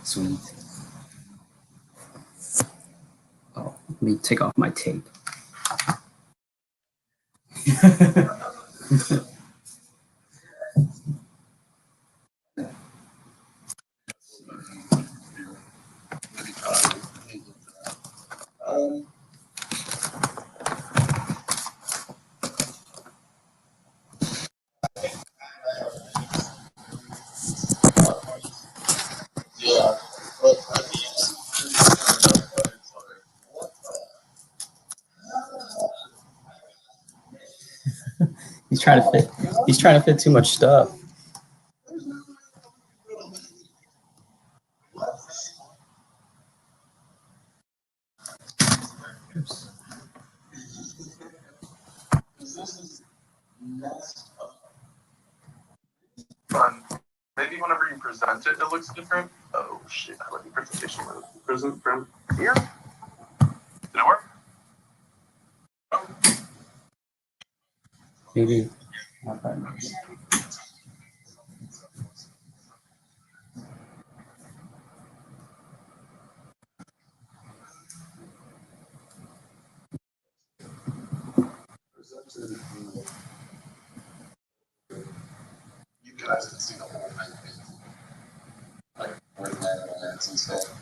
Sweet. Oh, let me take off my tape. He's trying to fit. He's trying to fit too much stuff. Fun. Maybe whenever you present it, it looks different. Oh shit! I let the presentation present from here. Did it work? Oh. Maybe. You guys can see the whole thing. Like where the lands and stuff.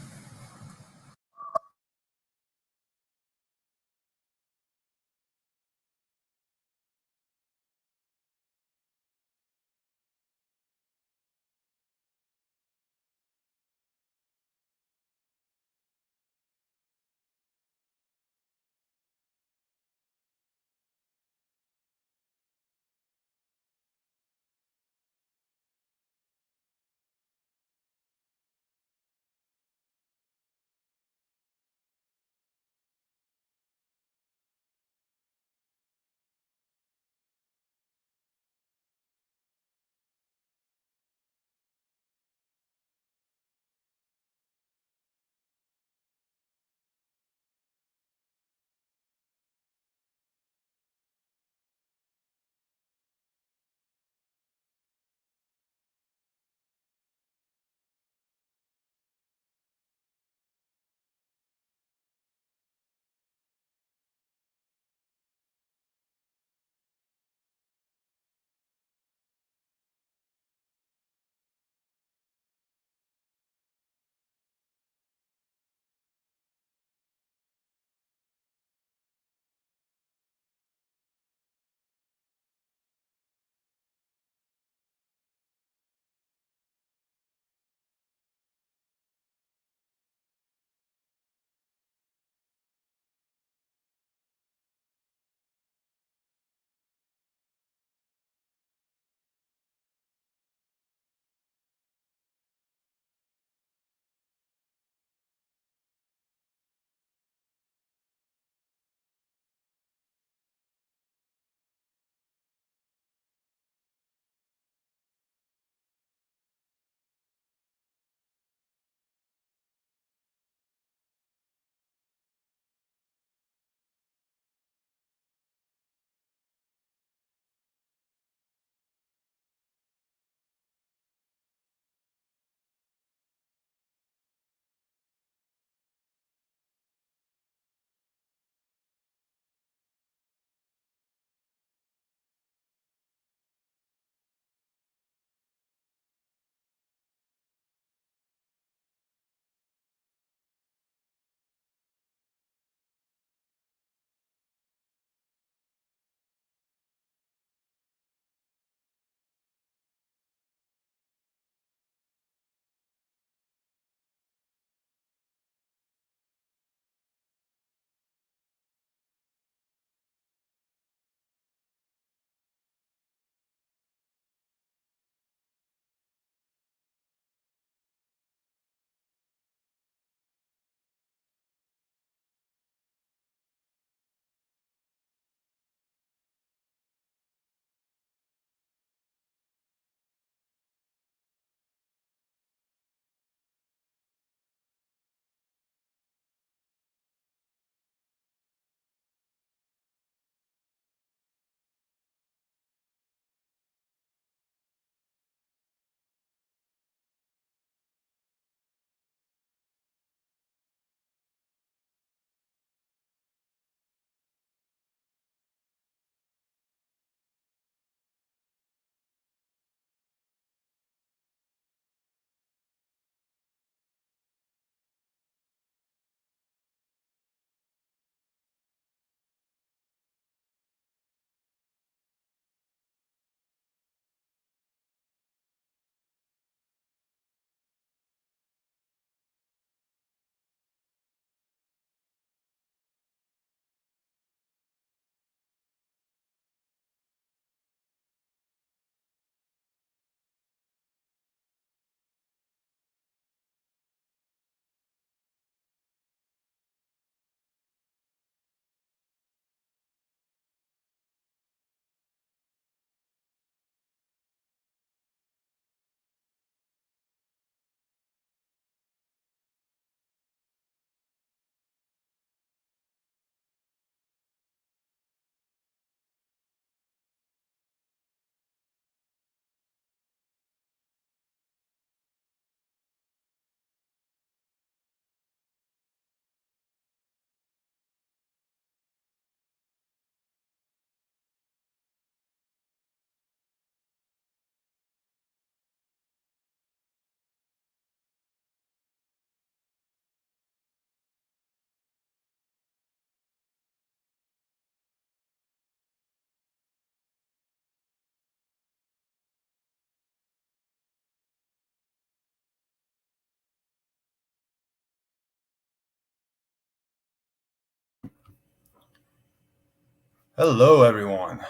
Hello, everyone.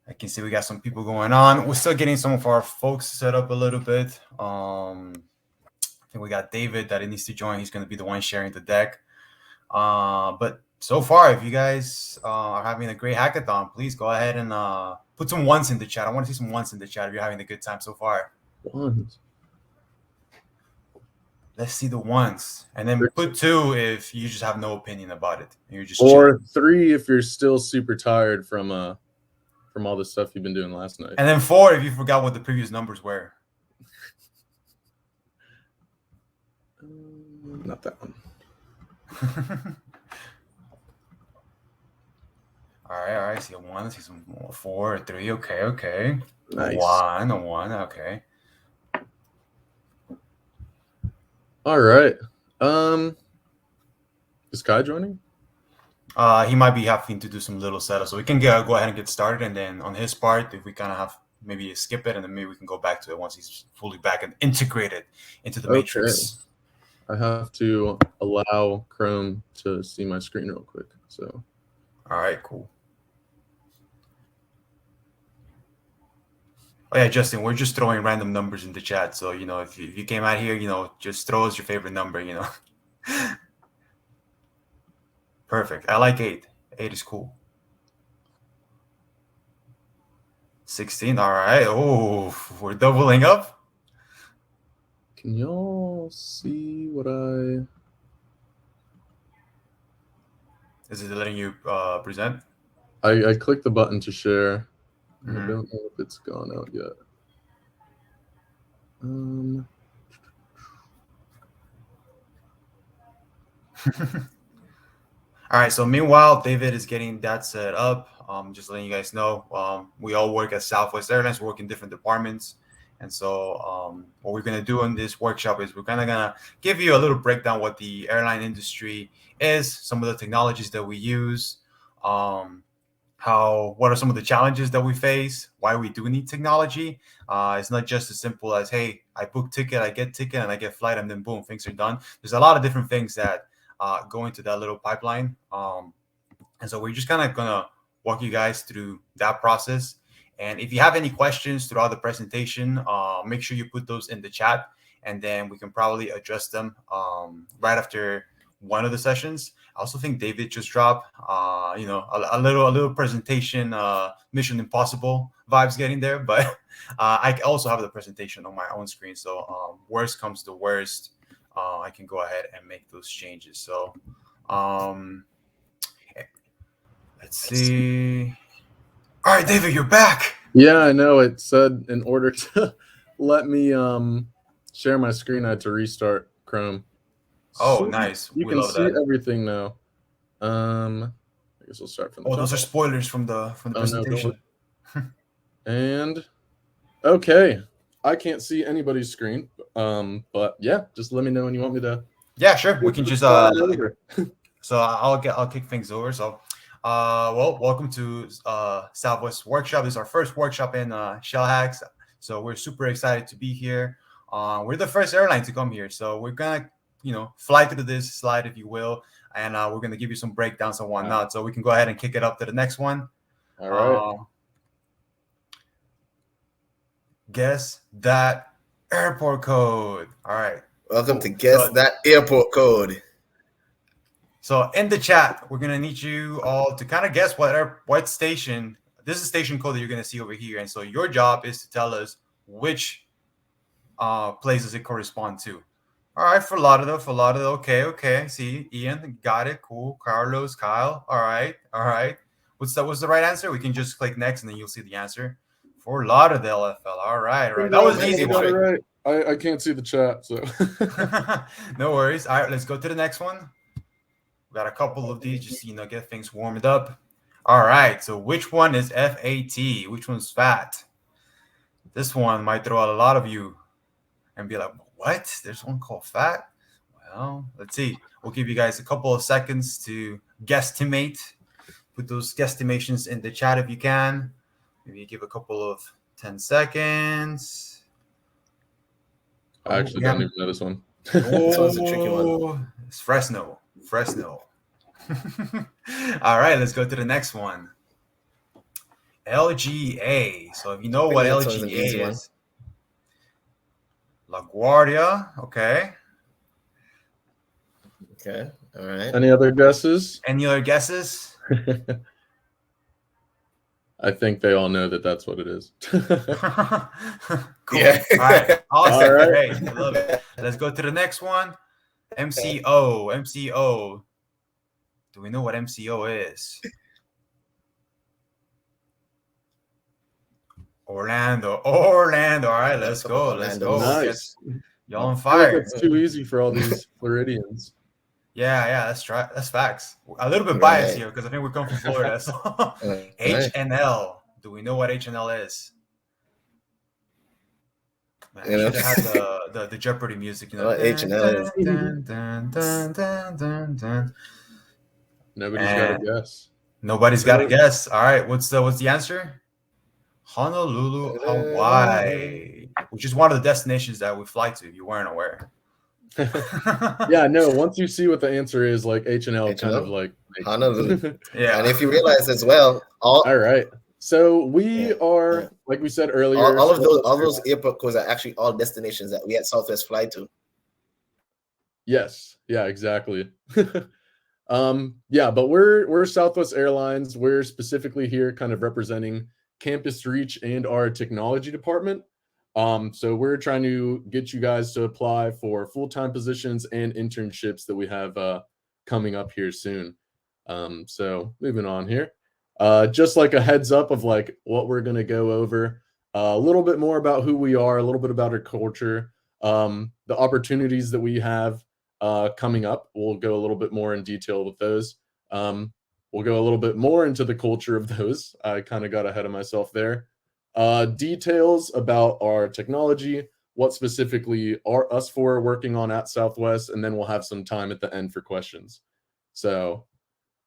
I can see we got some people going on. We're still getting some of our folks set up a little bit. I think we got David that needs to join. He's going to be the one sharing the deck. But so far, if you guys are having a great hackathon, please go ahead and put some ones in the chat. I want to see some ones in the chat if you're having a good time so far. Ones. Let's see the ones. And then put 2 if you just have no opinion about it. You're just or chilling. 3 if you're still super tired from all the stuff you've been doing last night. And then 4 if you forgot what the previous numbers were. Not that one. All right. See a 1, see some 4, a 3. Okay. Nice. A 1. Okay. All right. Is Kai joining? He might be having to do some little setup, so we can go ahead and get started. And then on his part, if we kind of have maybe skip it, and then maybe we can go back to it once he's fully back and integrated into the matrix. I have to allow Chrome to see my screen real quick. So. All right, cool. Oh yeah, Justin, we're just throwing random numbers in the chat. So, if you came out here, just throw us your favorite number, Perfect. I like 8. 8 is cool. 16. All right. Oh, we're doubling up. Can y'all see what Is it letting you present? I clicked the button to share. Mm-hmm. I don't know if it's gone out yet. All right. So meanwhile, David is getting that set up. Just letting you guys know, we all work at Southwest Airlines. We work in different departments. And so what we're going to do in this workshop is we're kind of going to give you a little breakdown what the airline industry is, some of the technologies that we use, what are some of the challenges that we face, why we do need technology. It's not just as simple as, hey, I book ticket, I get ticket, and I get flight, and then boom, things are done. There's a lot of different things that go into that little pipeline. And so we're just kind of going to walk you guys through that process. And if you have any questions throughout the presentation, make sure you put those in the chat, and then we can probably address them right after one of the sessions. I also think David just dropped, a little presentation, Mission Impossible vibes getting there. But I also have the presentation on my own screen. So worst comes to worst, I can go ahead and make those changes. So let's see. All right, David, you're back. Yeah, I know. It said in order to let me share my screen, I had to restart Chrome. Oh, So nice. You can see everything now. I guess we'll start from the top. Those are spoilers from the presentation. No, and okay, I can't see anybody's screen. But yeah, just let me know when you want me to. Yeah, sure. We can just so I'll kick things over. So welcome to Southwest Workshop. This is our first workshop in ShellHacks. So we're super excited to be here. We're the first airline to come here. So we're gonna, fly through this slide, if you will, and we're gonna give you some breakdowns and whatnot. So we can go ahead and kick it up to the next one. All right. Guess that airport code. All right. Welcome to Guess That Airport Code. So in the chat, we're gonna need you all to kind of guess what station. This is station code that you're gonna see over here, and so your job is to tell us which place does it correspond to. All right, Fort Lauderdale. Okay. See, Ian, got it. Cool. Carlos, Kyle. All right. What's the right answer? We can just click next, and then you'll see the answer. Fort Lauderdale, FL. All right. That was an easy one. Right. I can't see the chat, so. No worries. All right, let's go to the next one. We got a couple of these, just get things warmed up. All right. So which one is FAT? Which one's fat? This one might throw out a lot of you and be like, what? There's one called fat? Well, let's see. We'll give you guys a couple of seconds to guesstimate. Put those guesstimations in the chat if you can. Maybe give a couple of 10 seconds. I actually don't even know this one. This one's a tricky one. It's Fresno. All right, let's go to the next one. LGA. So if you know what That's always an easy LGA one. is, LaGuardia. Okay. Okay. All right. Any other guesses? Any other guesses? I think they all know that that's what it is. Cool. Yeah. All right. Awesome. All right. Great. I love it. Let's go to the next one. MCO. MCO. Do we know what MCO is? Orlando. All right, let's go. Let's go. Nice. Y'all on I feel like fire. it's too easy for all these Floridians. Yeah, that's facts. A little bit Right. biased here because I think we come from Florida. So Right. HNL. Do we know what HNL is? Man, I You know? should have had the Jeopardy music. You know, H&L is- dun, dun, dun, dun, dun, dun. Nobody's got a And- guess. Nobody's got a guess. All right, what's the answer? Honolulu, Hawaii, which is one of the destinations that we fly to. If you weren't aware. Yeah, no. Once you see what the answer is, like H&L kind H&L? of like Honolulu. Yeah. And if you realize as well, all All right. So we Yeah, are, yeah. like we said earlier, all of those airport codes are actually all destinations that we at Southwest fly to. Yes. Yeah, exactly. Yeah, but we're Southwest Airlines. We're specifically here kind of representing Campus Reach and our technology department. So we're trying to get you guys to apply for full-time positions and internships that we have coming up here soon. So moving on here. Just like a heads up of like what we're going to go over, a little bit more about who we are, a little bit about our culture, the opportunities that we have coming up. We'll go a little bit more in detail with those. We'll go a little bit more into the culture of those. I kind of got ahead of myself there. Details about our technology, what specifically are us for working on at Southwest, and then we'll have some time at the end for questions. So,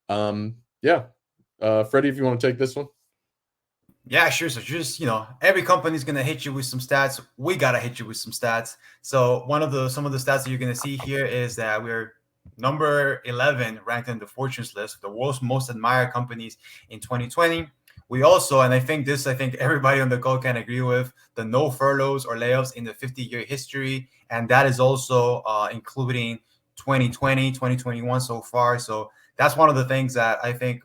yeah. Freddie, if you want to take this one. Yeah, sure. So just, every company's going to hit you with some stats. We got to hit you with some stats. So some of the stats that you're going to see here is that we're number 11 ranked in the Fortune's list of the world's most admired companies in 2020. We also, and I think everybody on the call can agree with, the no furloughs or layoffs in the 50-year history. And that is also including 2020, 2021 so far. So that's one of the things that I think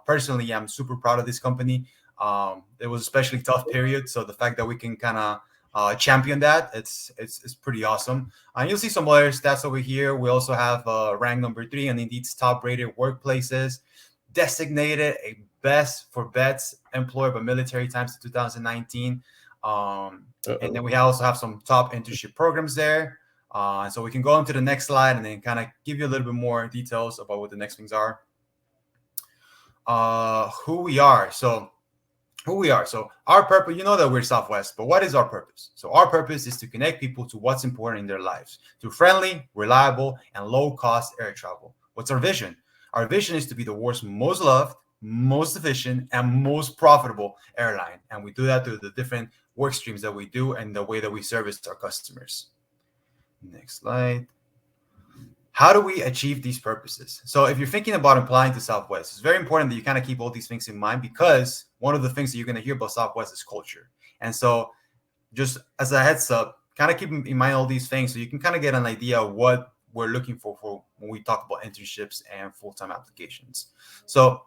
personally, I'm super proud of this company. It was especially tough period. So the fact that we can kind of champion that, it's pretty awesome. And you'll see some other stats over here. We also have rank number 3 on Indeed's top rated workplaces, designated a best for vets employer by Military Times in 2019. And then we also have some top internship programs there. So we can go on to the next slide and then kind of give you a little bit more details about what the next things are. Who we are. So our purpose, you know that we're Southwest, but what is our purpose? So our purpose is to connect people to what's important in their lives through friendly, reliable, and low-cost air travel. What's our vision? Our vision is to be the world's most loved, most efficient, and most profitable airline. And we do that through the different work streams that we do and the way that we service our customers. Next slide. How do we achieve these purposes? So if you're thinking about applying to Southwest, it's very important that you kind of keep all these things in mind, because one of the things that you're going to hear about Southwest is culture. And so just as a heads up, kind of keep in mind all these things so you can kind of get an idea of what we're looking for when we talk about internships and full-time applications. So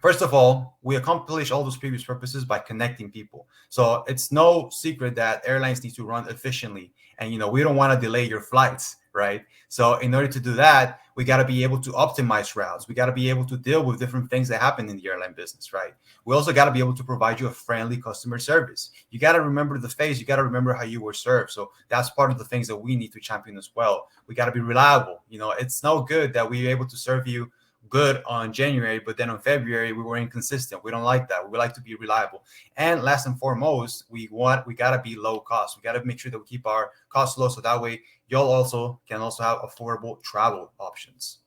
first of all, we accomplish all those previous purposes by connecting people. So it's no secret that airlines need to run efficiently. And, we don't want to delay your flights, right? So in order to do that, we got to be able to optimize routes. We got to be able to deal with different things that happen in the airline business, right? We also got to be able to provide you a friendly customer service. You got to remember the face. You got to remember how you were served. So that's part of the things that we need to champion as well. We got to be reliable. It's no good that we're able to serve you good on January, but then on February we were inconsistent. We don't like that. We like to be reliable. And last and foremost, we got to be low cost. We got to make sure that we keep our costs low, so that way y'all can also have affordable travel options.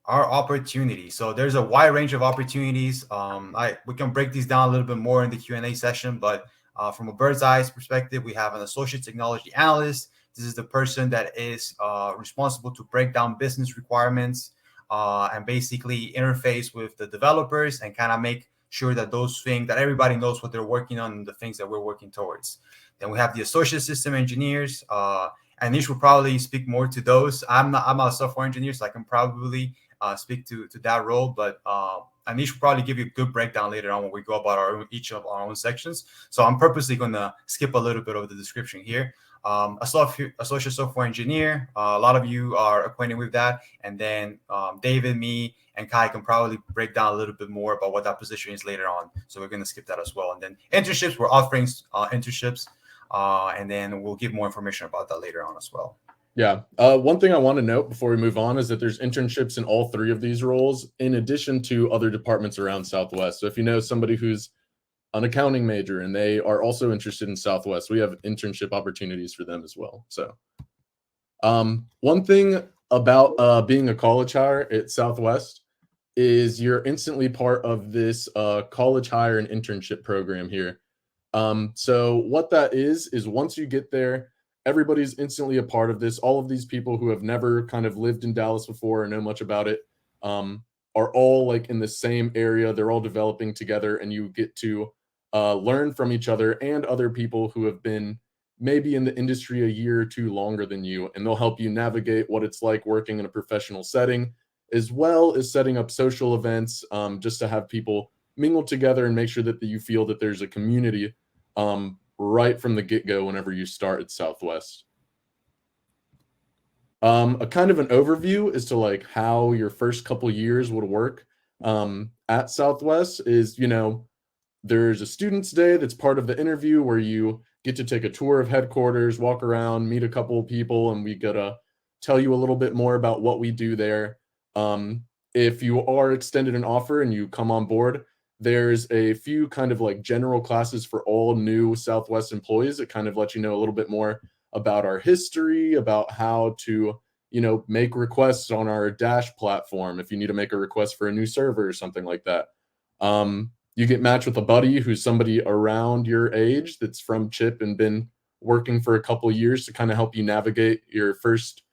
Our opportunity. So there's a wide range of opportunities. We can break these down a little bit more in the Q&A session, but from a bird's eye perspective, we have an associate technology analyst, This is the person that is responsible to break down business requirements and basically interface with the developers and kind of make sure that those things, that everybody knows what they're working on and the things that we're working towards. Then we have the associate system engineers. Anish will probably speak more to those. I'm not a software engineer, so I can probably speak to that role, but Anish will probably give you a good breakdown later on when we go about each of our own sections. So I'm purposely going to skip a little bit of the description here. Associate software engineer, a lot of you are acquainted with that. And then David, me, and Kai can probably break down a little bit more about what that position is later on. So we're going to skip that as well. And then internships, we're offering internships. And then we'll give more information about that later on as well. Yeah. One thing I want to note before we move on is that there's internships in all three of these roles, in addition to other departments around Southwest. So if you know somebody who's an accounting major and they are also interested in Southwest, we have internship opportunities for them as well. So one thing about being a college hire at Southwest is you're instantly part of this college hire and internship program here. So what that is once you get there, everybody's instantly a part of this. All of these people who have never kind of lived in Dallas before or know much about it are all like in the same area. They're all developing together, and you get to learn from each other and other people who have been maybe in the industry a year or two longer than you, and they'll help you navigate what it's like working in a professional setting, as well as setting up social events, just to have people mingle together and make sure that you feel that there's a community right from the get-go whenever you start at Southwest. A kind of an overview as to like how your first couple years would work at Southwest is, you know, there's a student's day that's part of the interview where you get to take a tour of headquarters, walk around, meet a couple of people, and we gotta tell you a little bit more about what we do there. If you are extended an offer and you come on board, there's a few kind of like general classes for all new Southwest employees that kind of let you know a little bit more about our history, about how to, you know, make requests on our Dash platform if you need to make a request for a new server or something like that. You get matched with a buddy who's somebody around your age that's from CHIP and been working for a couple of years to kind of help you navigate your first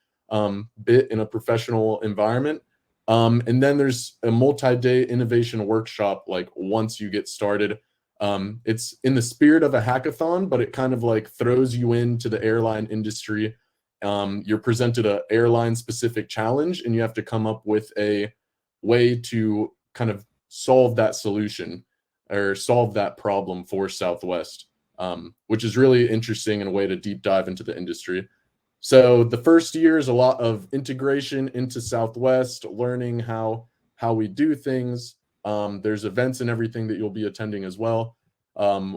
bit in a professional environment. And then there's a multi-day innovation workshop, like once you get started. It's in the spirit of a hackathon, but it kind of like throws you into the airline industry. You're presented an airline-specific challenge, and you have to come up with a way to kind of solve that solution or solve that problem for Southwest, which is really interesting and a way to deep dive into the industry. So the first year is a lot of integration into Southwest, learning how we do things. There's events and everything that you'll be attending as well.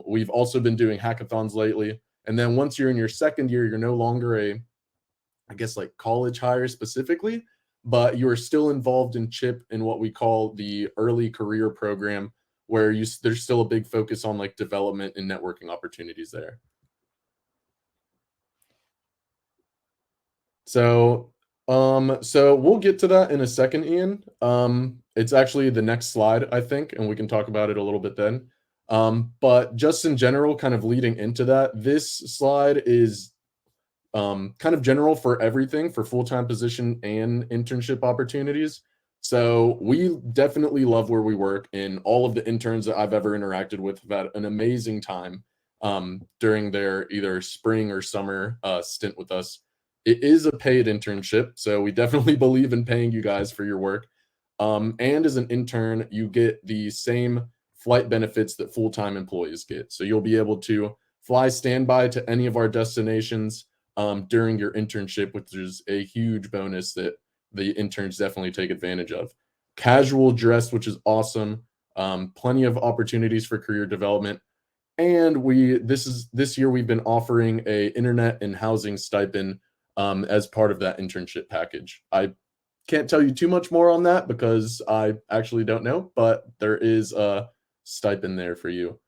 We've also been doing hackathons lately. And then once you're in your second year, you're no longer I guess like college hire specifically, but you are still involved in CHIP in what we call the early career program, where there's still a big focus on like development and networking opportunities there. So we'll get to that in a second, Ian. It's actually the next slide, I think, and we can talk about it a little bit then. But just in general, kind of leading into that, this slide is kind of general for everything, for full-time position and internship opportunities. So we definitely love where we work, and all of the interns that I've ever interacted with have had an amazing time during their either spring or summer stint with us. It is a paid internship, so we definitely believe in paying you guys for your work. And as an intern, you get the same flight benefits that full-time employees get. So you'll be able to fly standby to any of our destinations during your internship, which is a huge bonus that the interns definitely take advantage of. Casual dress, which is awesome. Plenty of opportunities for career development. And this year we've been offering a internet and housing stipend as part of that internship package. I can't tell you too much more on that because I actually don't know, but there is a stipend there for you.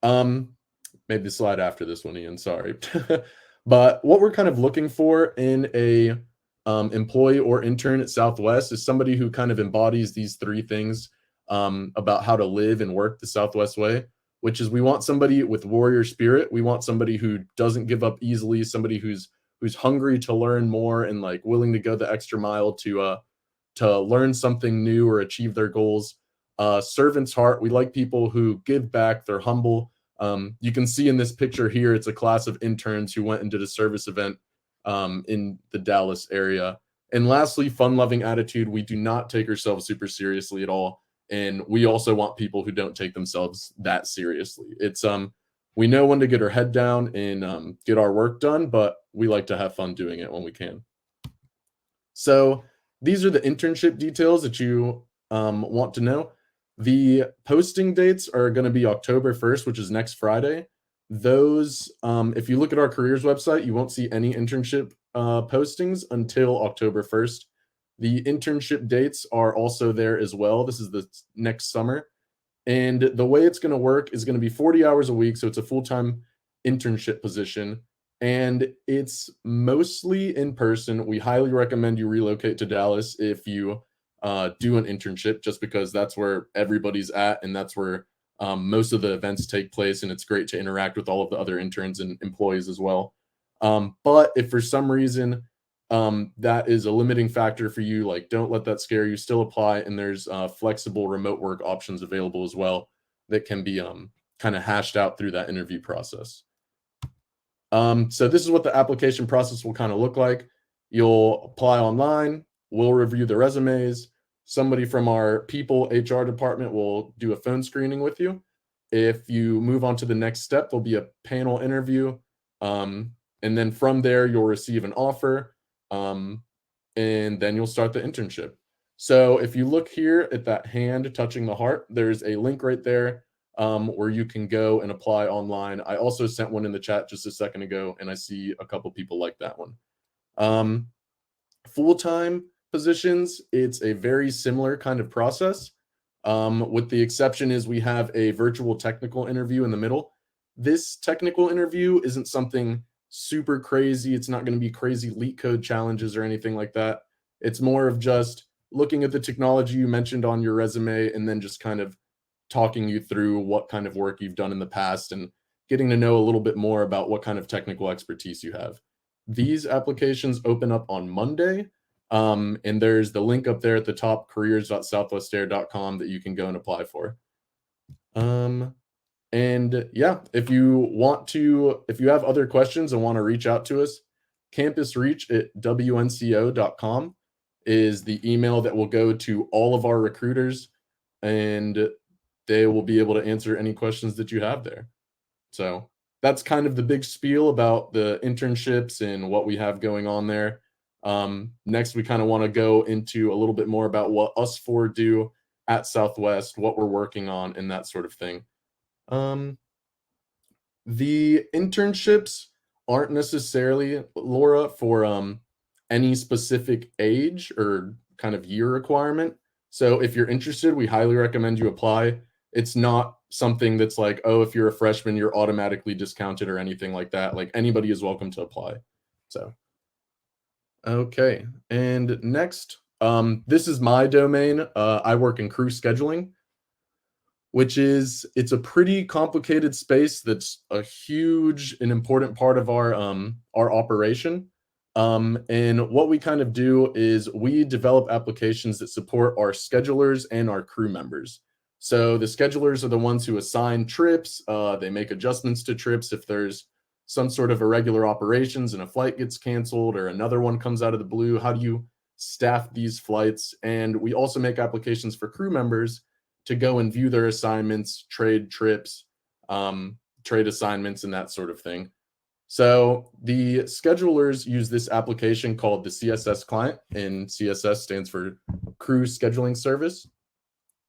Maybe the slide after this one, Ian, sorry. But what we're kind of looking for in a employee or intern at Southwest is somebody who kind of embodies these three things about how to live and work the Southwest way, which is we want somebody with warrior spirit. We want somebody who doesn't give up easily, somebody who's who's hungry to learn more and like willing to go the extra mile to learn something new or achieve their goals. Servant's heart. We like people who give back. They're humble. You can see in this picture here, it's a class of interns who went and did a service event in the Dallas area. And lastly, fun-loving attitude. We do not take ourselves super seriously at all. And we also want people who don't take themselves that seriously. It's we know when to get our head down and get our work done, but we like to have fun doing it when we can. So these are the internship details that you want to know. The posting dates are going to be October 1st, which is next Friday. Those, if you look at our careers website, you won't see any internship postings until October 1st. The internship dates are also there as well. This is the next summer. And the way it's going to work is going to be 40 hours a week. So it's a full-time internship position. And it's mostly in person. We highly recommend you relocate to Dallas if you do an internship, just because that's where everybody's at and that's where most of the events take place. And it's great to interact with all of the other interns and employees as well. But if for some reason that is a limiting factor for you, like don't let that scare you. Still apply, and there's flexible remote work options available as well that can be kind of hashed out through that interview process. So this is what the application process will kind of look like. You'll apply online. We'll review the resumes. Somebody from our people HR department will do a phone screening with you. If you move on to the next step, there'll be a panel interview. And then from there, you'll receive an offer. And then you'll start the internship. So if you look here at that hand touching the heart, there's a link right there where you can go and apply online. I also sent one in the chat just a second ago, and I see a couple people like that one. Full-time positions, it's a very similar kind of process. With the exception is we have a virtual technical interview in the middle. This technical interview isn't something super crazy. It's not going to be crazy leak code challenges or anything like that. It's more of just looking at the technology you mentioned on your resume and then just kind of talking you through what kind of work you've done in the past and getting to know a little bit more about what kind of technical expertise you have. These applications open up on Monday. And there's the link up there at the top, careers.southwestair.com, that you can go and apply for. And yeah, if you have other questions and want to reach out to us, campusreach@wnco.com is the email that will go to all of our recruiters, and they will be able to answer any questions that you have there. So that's kind of the big spiel about the internships and what we have going on there. Next, we kind of want to go into a little bit more about what us four do at Southwest, what we're working on, and that sort of thing. The internships aren't necessarily, Laura, for any specific age or kind of year requirement. So if you're interested, we highly recommend you apply. It's not something that's like, oh, if you're a freshman, you're automatically discounted or anything like that. Like anybody is welcome to apply. So, okay. And next, this is my domain. I work in crew scheduling, which is, it's a pretty complicated space that's a huge and important part of our operation. And what we kind of do is we develop applications that support our schedulers and our crew members. So the schedulers are the ones who assign trips. They make adjustments to trips if there's some sort of irregular operations and a flight gets canceled or another one comes out of the blue. How do you staff these flights? And we also make applications for crew members to go and view their assignments, trade trips, trade assignments, and that sort of thing. So the schedulers use this application called the CSS client, and CSS stands for Crew Scheduling Service.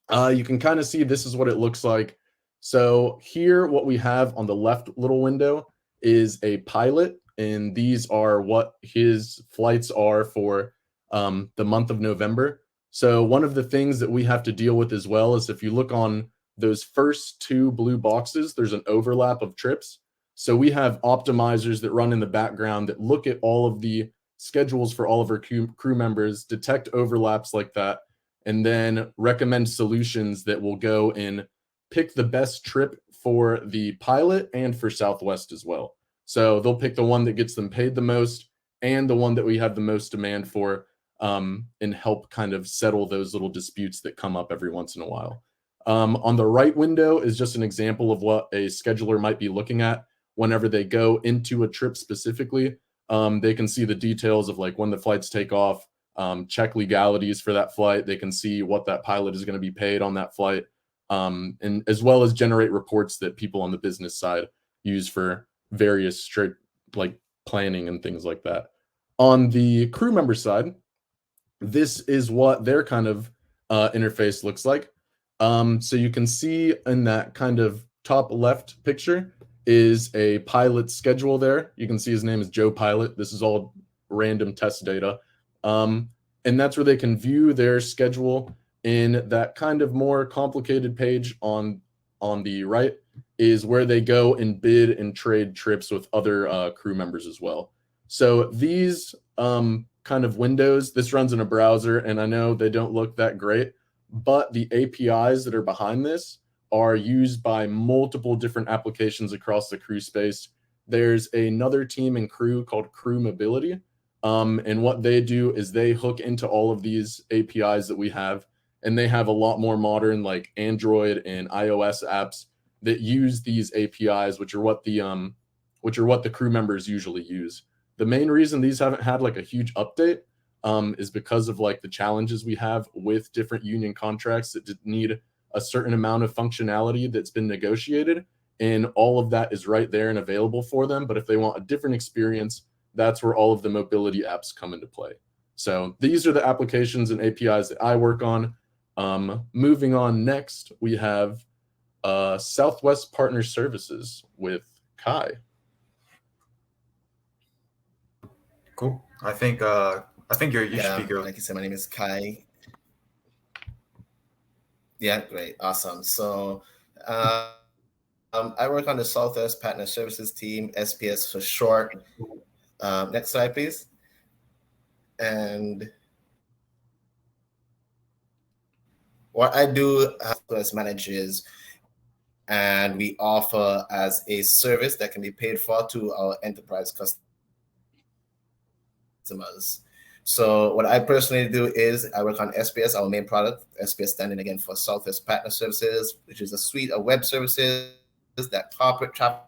You can kind of see this is what it looks like. So here, what we have on the left little window is a pilot, and these are what his flights are for the month of November. So one of the things that we have to deal with as well is if you look on those first two blue boxes, there's an overlap of trips. So we have optimizers that run in the background that look at all of the schedules for all of our crew members, detect overlaps like that, and then recommend solutions that will go and pick the best trip for the pilot and for Southwest as well. So they'll pick the one that gets them paid the most and the one that we have the most demand for, and help kind of settle those little disputes that come up every once in a while. On the right window is just an example of what a scheduler might be looking at whenever they go into a trip specifically. They can see the details of like when the flights take off, check legalities for that flight. They can see what that pilot is going to be paid on that flight, and as well as generate reports that people on the business side use for various strict like planning and things like that. On the crew member side, this is what their kind of interface looks like. So you can see in that kind of top left picture is a pilot schedule there. You can see his name is Joe Pilot. This is all random test data. And that's where they can view their schedule. In that kind of more complicated page on the right is where they go and bid and trade trips with other crew members as well. So these kind of windows, this runs in a browser, and I know they don't look that great, but the APIs that are behind this are used by multiple different applications across the crew space. There's another team in crew called Crew Mobility, and what they do is they hook into all of these APIs that we have, and they have a lot more modern like Android and iOS apps that use these APIs, which are what the crew members usually use. The main reason these haven't had like a huge update is because of like the challenges we have with different union contracts that need a certain amount of functionality that's been negotiated, and all of that is right there and available for them. But if they want a different experience, that's where all of the mobility apps come into play. So these are the applications and APIs that I work on. Moving on next, we have Southwest Partner Services with Kai. Cool. I think you should Yeah, be good. like you said, my name is Kai. Yeah, great, awesome. So I work on the Southwest Partner Services team, SPS for short. Next slide, please. And what I do as managers, and we offer as a service that can be paid for to our enterprise customers. So what I personally do is I work on SPS, our main product, SPS standing again for Southwest Partner Services, which is a suite of web services that corporate travel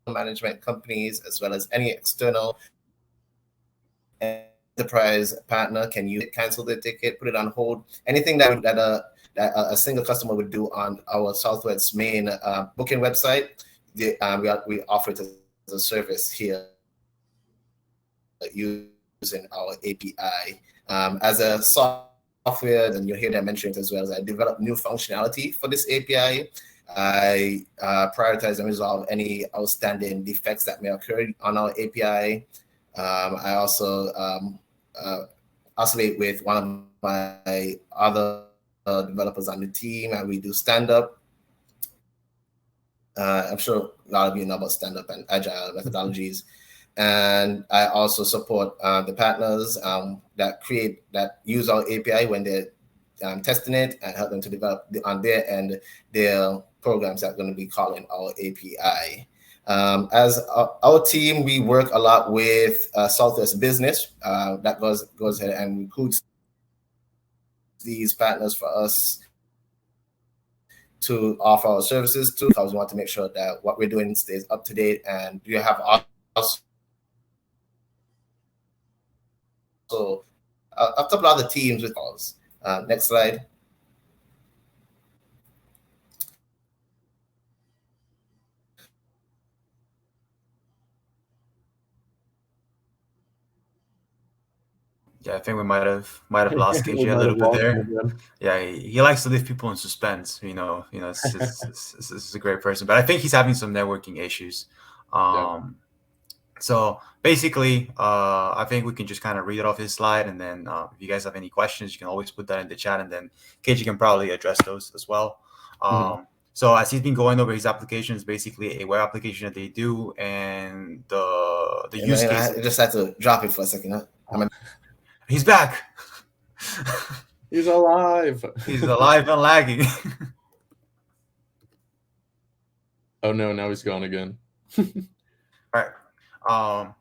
management companies, as well as any external enterprise partner can use it, cancel the ticket, put it on hold, anything that a single customer would do on our Southwest main booking website. We offer it as a service here using our API. As a software, and you'll hear that mentioned as well, as I develop new functionality for this API. I prioritize and resolve any outstanding defects that may occur on our API. I also oscillate with one of my other developers on the team, and we do stand-up. I'm sure a lot of you know about stand-up and agile methodologies. And I also support the partners that use our API when they're testing it, and help them to develop on their end their programs that are going to be calling our API. As our team, we work a lot with Southwest Business that goes ahead and recruits these partners for us to offer our services to, because we want to make sure that what we're doing stays up to date. And we have also a couple other teams with calls. Next slide. Yeah, I think we might have lost KJ a little bit there. Yeah, he likes to leave people in suspense. It's a great person, but I think he's having some networking issues. So basically, I think we can just kind of read it off his slide, and then if you guys have any questions, you can always put that in the chat, and then KJ can probably address those as well. So as he's been going over his applications, basically a web application that they do, and the use case. I just had to drop it for a second. Huh? He's back. He's alive. He's alive and lagging. Oh no, now he's gone again. All right.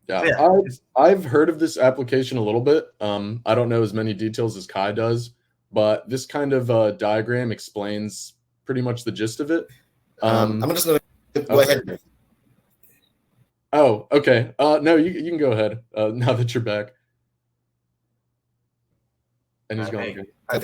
Yeah, Yeah. I've heard of this application a little bit. I don't know as many details as Kai does, but this kind of diagram explains pretty much the gist of it. I'm just going to go okay. ahead. Oh, okay. No, you can go ahead now that you're back. And he's going. I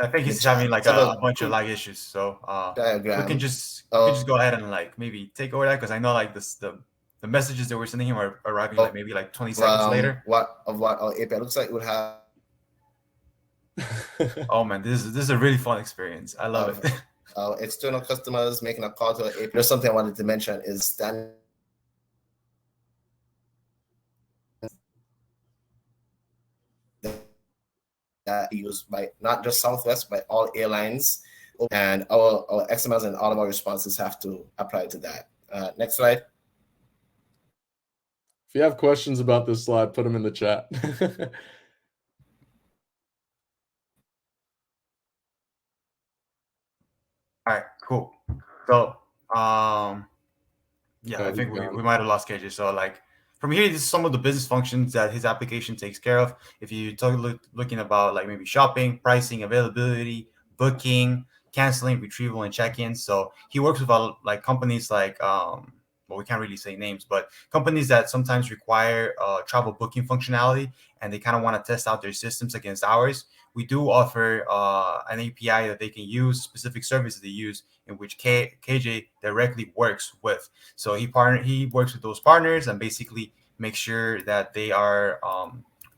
think he's having like a bunch of lag issues. So we can just go ahead and like maybe take over that, because I know like the messages that we're sending him are arriving like maybe like 20 seconds later. What our API looks like, we'll have. Oh man, this is a really fun experience. I love it. Our external customers making a call to our API. There's something I wanted to mention is standard. That used by not just Southwest, but all airlines, and our XMLs and all of our responses have to apply to that. Next slide. If you have questions about this slide, put them in the chat. All right, cool. So yeah, I think we might have lost KJ. So like from here, this is some of the business functions that his application takes care of. If you looking about like maybe shopping, pricing, availability, booking, canceling, retrieval, and check-in. So he works with like companies like well, we can't really say names, but companies that sometimes require travel booking functionality, and they kind of want to test out their systems against ours. We do offer an API that they can use, specific services they use, in which KJ directly works with. So he works with those partners and basically makes sure that they are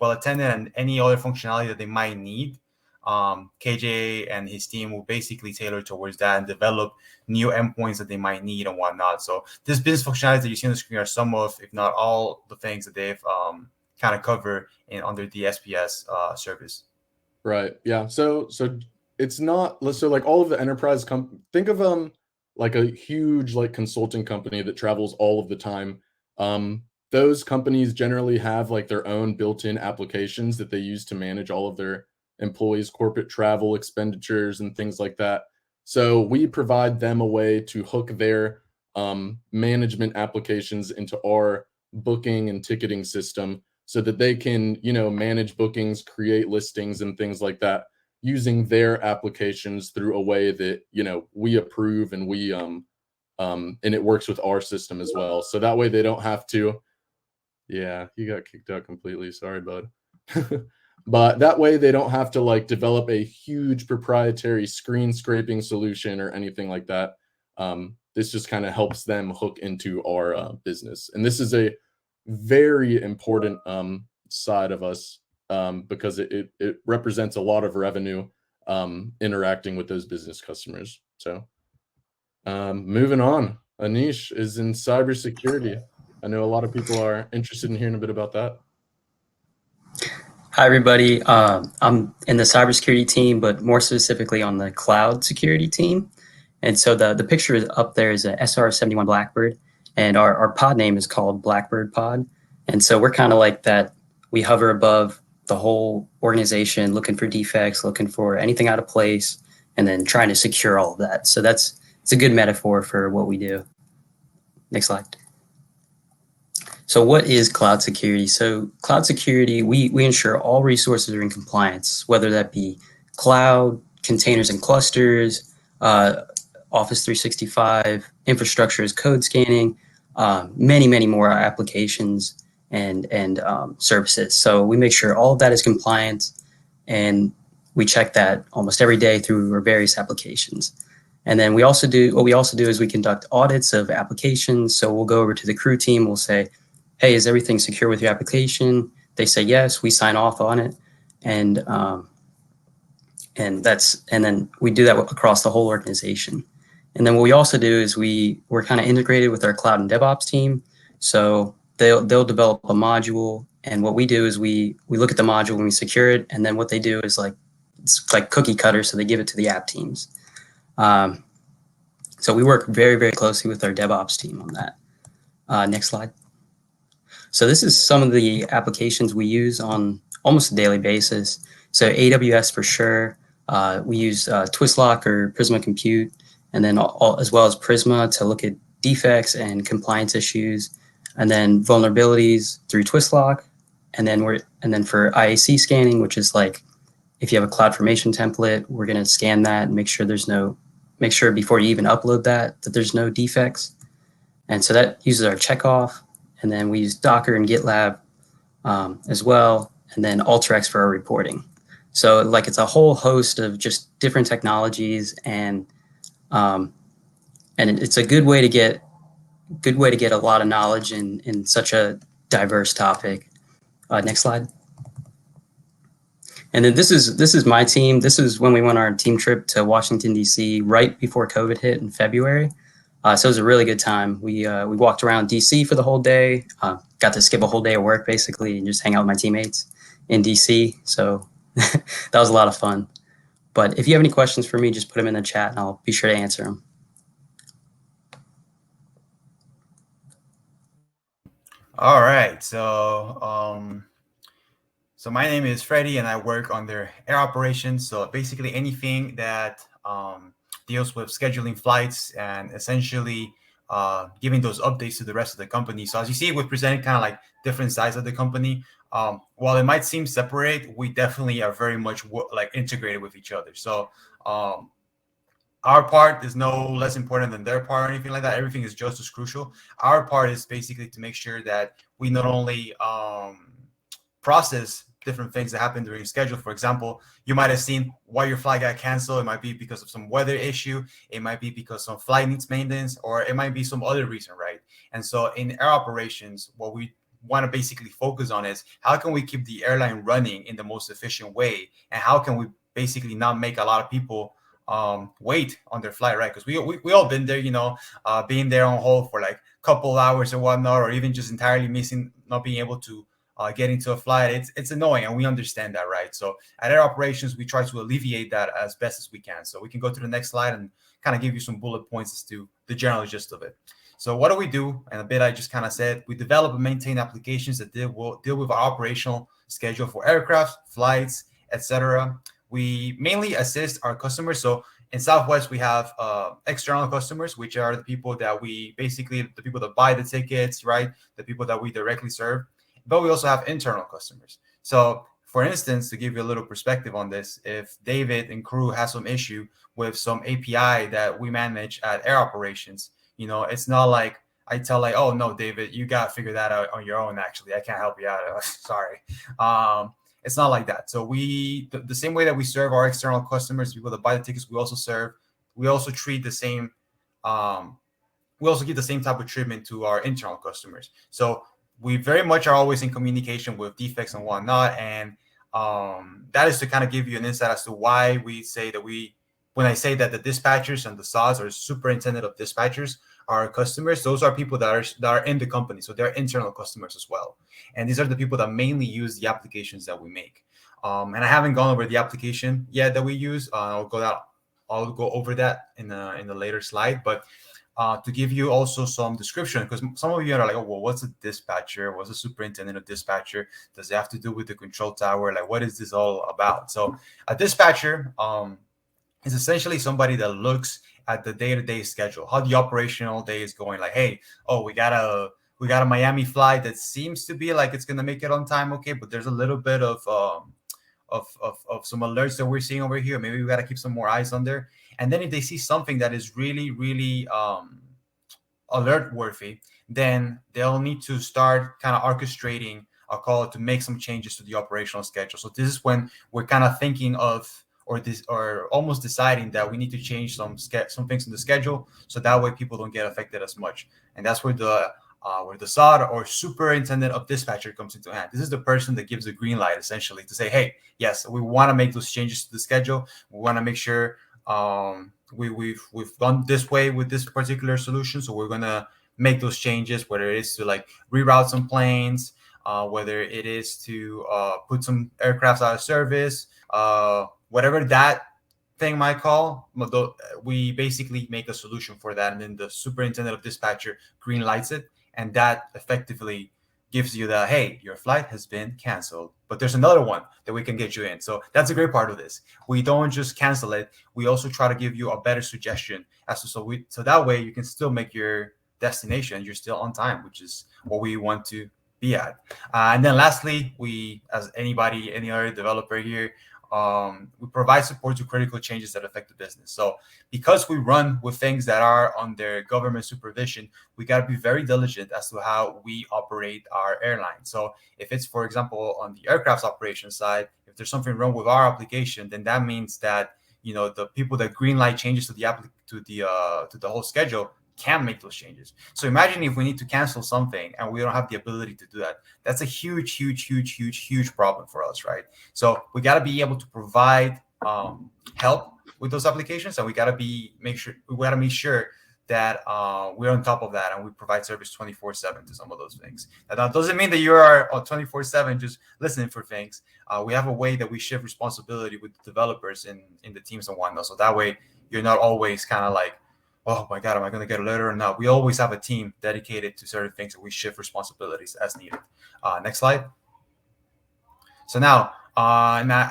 well attended, and any other functionality that they might need. KJ and his team will basically tailor towards that and develop new endpoints that they might need and whatnot. So this business functionality that you see on the screen are some of, if not all, the things that they've kind of cover under the SPS service. Right. Yeah. So it's not, so like all of the enterprise think of like a huge like consulting company that travels all of the time. Those companies generally have like their own built-in applications that they use to manage all of their employees' corporate travel expenditures and things like that. So we provide them a way to hook their management applications into our booking and ticketing system, so that they can, manage bookings, create listings and things like that using their applications through a way that, we approve, and we and it works with our system as well. So that way they don't have to. Yeah, you got kicked out completely. Sorry, bud. But that way they don't have to like develop a huge proprietary screen scraping solution or anything like that. This just kind of helps them hook into our business. And this is a very important side of us, because it represents a lot of revenue interacting with those business customers. So moving on, Anish is in cybersecurity. I know a lot of people are interested in hearing a bit about that. Hi, everybody. I'm in the cybersecurity team, but more specifically on the cloud security team. And so the picture is up there is a SR-71 Blackbird, and our pod name is called Blackbird Pod. And so we're kind of like that. We hover above the whole organization, looking for defects, looking for anything out of place, and then trying to secure all of that. So it's a good metaphor for what we do. Next slide. So what is cloud security? So cloud security, we ensure all resources are in compliance, whether that be cloud, containers and clusters, Office 365, infrastructure as code scanning, many more applications and services. So we make sure all of that is compliant, and we check that almost every day through our various applications. And then what we also do is we conduct audits of applications. So we'll go over to the crew team, we'll say, hey, is everything secure with your application? They say yes, we sign off on it. And then we do that across the whole organization. And then what we also do is we're kind of integrated with our cloud and DevOps team. So they'll develop a module, and what we do is we look at the module and we secure it. And then what they do is it's like cookie cutter, so they give it to the app teams. So we work very, very closely with our DevOps team on that. Next slide. So this is some of the applications we use on almost a daily basis. So AWS for sure. We use Twistlock or Prisma Compute, and then as well as Prisma to look at defects and compliance issues, and then vulnerabilities through Twistlock, and then for IAC scanning, which is like if you have a CloudFormation template, we're going to scan that and make sure before you even upload that there's no defects. And so that uses our checkoff. And then we use Docker and GitLab as well. And then Alteryx for our reporting. So like it's a whole host of just different technologies, and it's a good way to get a lot of knowledge in such a diverse topic. Next slide. And then this is my team. This is when we went on our team trip to Washington, D.C. right before COVID hit in February. So it was a really good time. We walked around D.C. for the whole day, got to skip a whole day of work basically and just hang out with my teammates in D.C. So that was a lot of fun. But if you have any questions for me, just put them in the chat and I'll be sure to answer them. All right, so my name is Freddie, and I work under air operations. So basically anything that deals with scheduling flights and essentially giving those updates to the rest of the company. So as you see, we're presenting kind of like different sides of the company. While it might seem separate, we definitely are very much like integrated with each other. So our part is no less important than their part or anything like that. Everything is just as crucial. Our part is basically to make sure that we not only process different things that happen during schedule. For example, you might have seen why your flight got canceled. It might be because of some weather issue. It might be because some flight needs maintenance, or it might be some other reason, right? And so in air operations, what we want to basically focus on is how can we keep the airline running in the most efficient way, and how can we basically not make a lot of people wait on their flight, right? Because we all been there, you know, being there on hold for like a couple hours or whatnot, or even just entirely missing, not being able to get into a flight. It's annoying, and we understand that, right? So at air operations, we try to alleviate that as best as we can. So we can go to the next slide and kind of give you some bullet points as to the general gist of it. So what do we do? And a bit I just kind of said, we develop and maintain applications that deal with our operational schedule for aircraft, flights, etc. We mainly assist our customers. So in Southwest, we have external customers, which are the people that the people that buy the tickets, right? The people that we directly serve. But we also have internal customers. So for instance, to give you a little perspective on this, if David and crew has some issue with some API that we manage at air operations, you know, it's not like I tell like, oh no, David, you got to figure that out on your own. Actually, I can't help you out. Sorry. It's not like that. So the same way that we serve our external customers, people that buy the tickets, we also treat the same, we also give the same type of treatment to our internal customers. So we very much are always in communication with defects and whatnot. And that is to kind of give you an insight as to why we say that when I say that the dispatchers and the SODs, or superintendent of dispatchers, are customers, those are people that are in the company. So they're internal customers as well. And these are the people that mainly use the applications that we make. And I haven't gone over the application yet that we use. I'll go over that in the later slide. But to give you also some description, because some of you are like, oh, well, what's a dispatcher? What's a superintendent of dispatcher? Does it have to do with the control tower? Like, what is this all about? So a dispatcher is essentially somebody that looks at the day-to-day schedule, how the operational day is going. Like, hey, oh, we got a Miami flight that seems to be like it's gonna make it on time, okay, but there's a little bit of some alerts that we're seeing over here. Maybe we got to keep some more eyes on there. And then if they see something that is really, really alert worthy, then they'll need to start kind of orchestrating a call to make some changes to the operational schedule. So this is when we're kind of thinking of, or almost deciding that we need to change some things in the schedule, so that way people don't get affected as much. And that's where the SOD, or superintendent of dispatcher, comes into hand. This is the person that gives the green light, essentially, to say, hey, yes, we want to make those changes to the schedule. We want to make sure we've gone this way with this particular solution, so we're gonna make those changes, whether it is to like reroute some planes, whether it is to put some aircraft out of service, whatever that thing might call. We basically make a solution for that, and then the superintendent of dispatcher green lights it, and that effectively gives you the, hey, your flight has been canceled, but there's another one that we can get you in. So that's a great part of this. We don't just cancel it. We also try to give you a better suggestion as to, so that way you can still make your destination and you're still on time, which is what we want to be at. And then lastly, we, as any other developer here, we provide support to critical changes that affect the business. So because we run with things that are under government supervision, we got to be very diligent as to how we operate our airline. So if it's, for example, on the aircraft's operation side, if there's something wrong with our application, then that means that, you know, the people that greenlight changes to the whole schedule can make those changes. So imagine if we need to cancel something and we don't have the ability to do that. That's a huge problem for us, right? So we got to be able to provide help with those applications, and we got to make sure that we're on top of that and we provide service 24/7 to some of those things. That doesn't mean that you are 24/7 just listening for things. We have a way that we shift responsibility with the developers in the teams and whatnot. So that way you're not always kind of like, oh my God, am I going to get a letter or not? We always have a team dedicated to certain things, and we shift responsibilities as needed. Next slide. So now,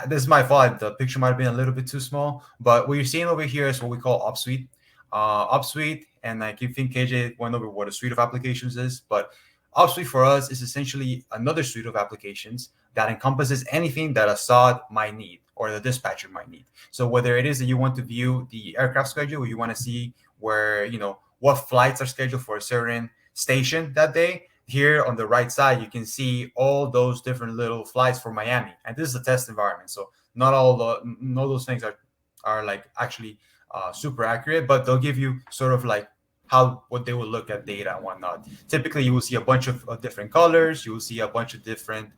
this is my fault. The picture might have been a little bit too small, but what you're seeing over here is what we call UpSuite. UpSuite, and I think KJ went over what a suite of applications is, but UpSuite for us is essentially another suite of applications that encompasses anything that a SOD might need or the dispatcher might need. So whether it is that you want to view the aircraft schedule, or you want to see where, you know, what flights are scheduled for a certain station that day, here on the right side, you can see all those different little flights for Miami. And this is a test environment. So not all those things are like actually super accurate, but they'll give you sort of like what they will look at data and whatnot. Typically, you will see a bunch of different colors. You will see a bunch of different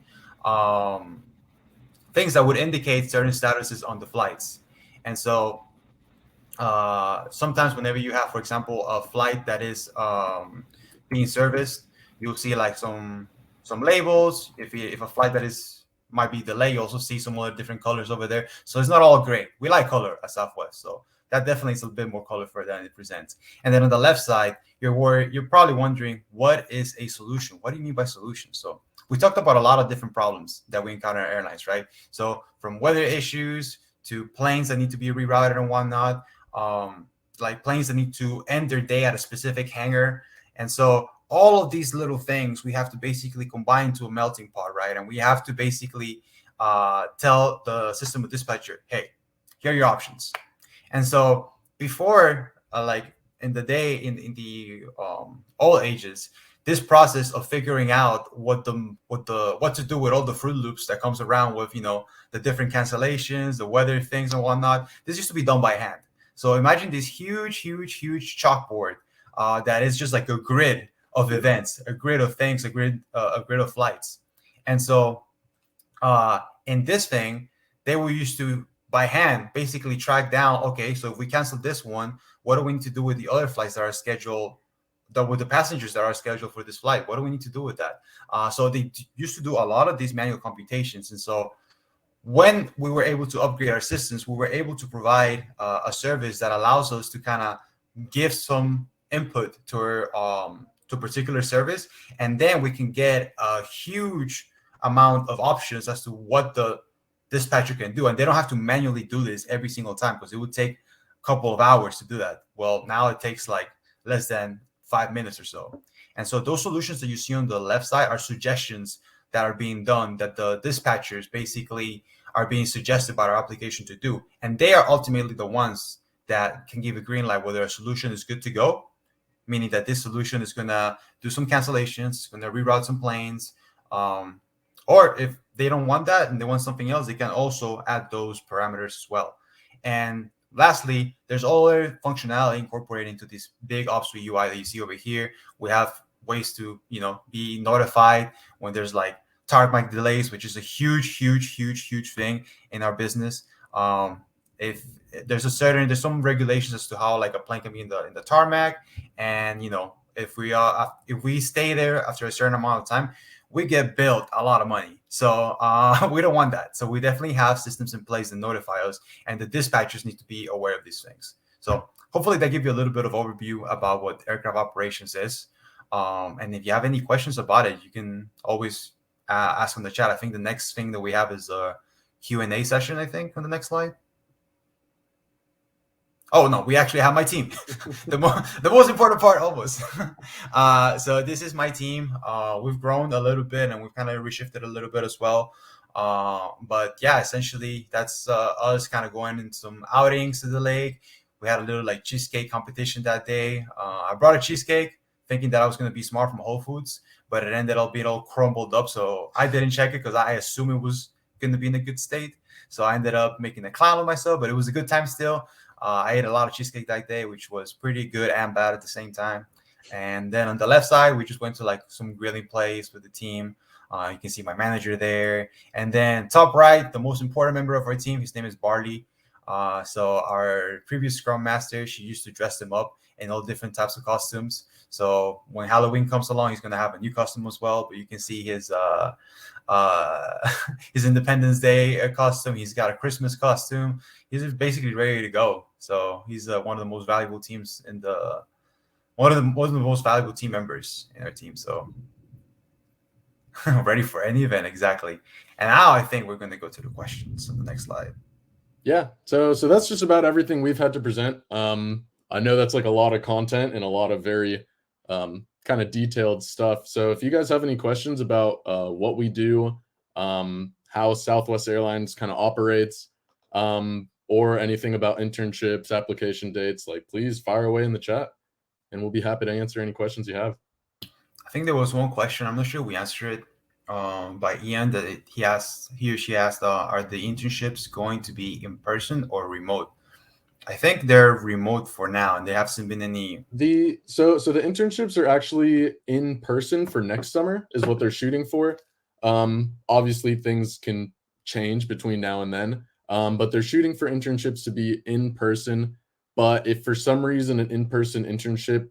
things that would indicate certain statuses on the flights. And so sometimes whenever you have, for example, a flight that is being serviced, you'll see like some labels. If a flight that might be delayed, you also see some other different colors over there. So it's not all gray. We like color at Southwest, so that definitely is a bit more colorful than it presents. And then on the left side, you're probably wondering, what is a solution? What do you mean by solution? So we talked about a lot of different problems that we encounter in airlines, right? So from weather issues to planes that need to be rerouted and whatnot, like planes that need to end their day at a specific hangar. And so all of these little things we have to basically combine to a melting pot, right? And we have to basically tell the system of dispatcher, hey, here are your options. And so before, like in the day, in the old ages, this process of figuring out what to do with all the Fruit Loops that comes around with, you know, the different cancellations, the weather things and whatnot, this used to be done by hand. So imagine this huge chalkboard that is just like a grid of events, a grid of things, a grid of flights. And so in this thing, they were used to, by hand, basically track down, okay, so if we cancel this one, what do we need to do with the other flights that are scheduled, with the passengers that are scheduled for this flight? What do we need to do with that? So they used to do a lot of these manual computations. And so when we were able to upgrade our systems, we were able to provide a service that allows us to kind of give some input to a particular service, and then we can get a huge amount of options as to what the dispatcher can do, and they don't have to manually do this every single time, because it would take a couple of hours to do that. Well, now it takes like less than 5 minutes or so. And so those solutions that you see on the left side are suggestions that are being done, that the dispatchers basically are being suggested by our application to do, and they are ultimately the ones that can give a green light whether a solution is good to go, meaning that this solution is going to do some cancellations, it's going to reroute some planes, or if they don't want that and they want something else, they can also add those parameters as well. And lastly, there's other functionality incorporated into this big UpSuite UI that you see over here. We have ways to, you know, be notified when there's like tarmac delays, which is a huge thing in our business. If there's some regulations as to how like a plane can be in the tarmac, and you know, if we stay there after a certain amount of time, we get billed a lot of money. So we don't want that. So we definitely have systems in place that notify us, and the dispatchers need to be aware of these things. So hopefully that gives you a little bit of overview about what aircraft operations is. And if you have any questions about it, you can always ask on the chat. I think the next thing that we have is a Q&A session, I think, on the next slide. Oh no, we actually have my team. the most important part, almost. So this is my team. We've grown a little bit, and we've kind of reshifted a little bit as well. But yeah, essentially that's us kind of going in some outings to the lake. We had a little like cheesecake competition that day. I brought a cheesecake thinking that I was going to be smart from Whole Foods, but it ended up being all crumbled up. So I didn't check it because I assumed it was going to be in a good state. So I ended up making a clown of myself, but it was a good time still. I ate a lot of cheesecake that day, which was pretty good and bad at the same time. And then on the left side, we just went to like some grilling place with the team. You can see my manager there. And then top right, the most important member of our team, his name is Barley. So our previous Scrum Master, she used to dress him up in all different types of costumes. So when Halloween comes along, he's going to have a new costume as well. But you can see his his Independence Day costume. He's got a Christmas costume. He's basically ready to go. So he's one of the most valuable teams in the one of the most valuable team members in our team. So ready for any event, exactly. And now I think we're going to go to the questions on the next slide. Yeah, so that's just about everything we've had to present. I know that's like a lot of content and a lot of very kind of detailed stuff. So if you guys have any questions about what we do, how Southwest Airlines kind of operates, or anything about internships, application dates, like please fire away in the chat and we'll be happy to answer any questions you have. I think there was one question, I'm not sure we answered it, by Ian, that he or she asked, are the internships going to be in person or remote? I think they're remote for now, and there haven't been any. So the internships are actually in person for next summer, is what they're shooting for. Obviously, things can change between now and then, but they're shooting for internships to be in person. But if for some reason an in-person internship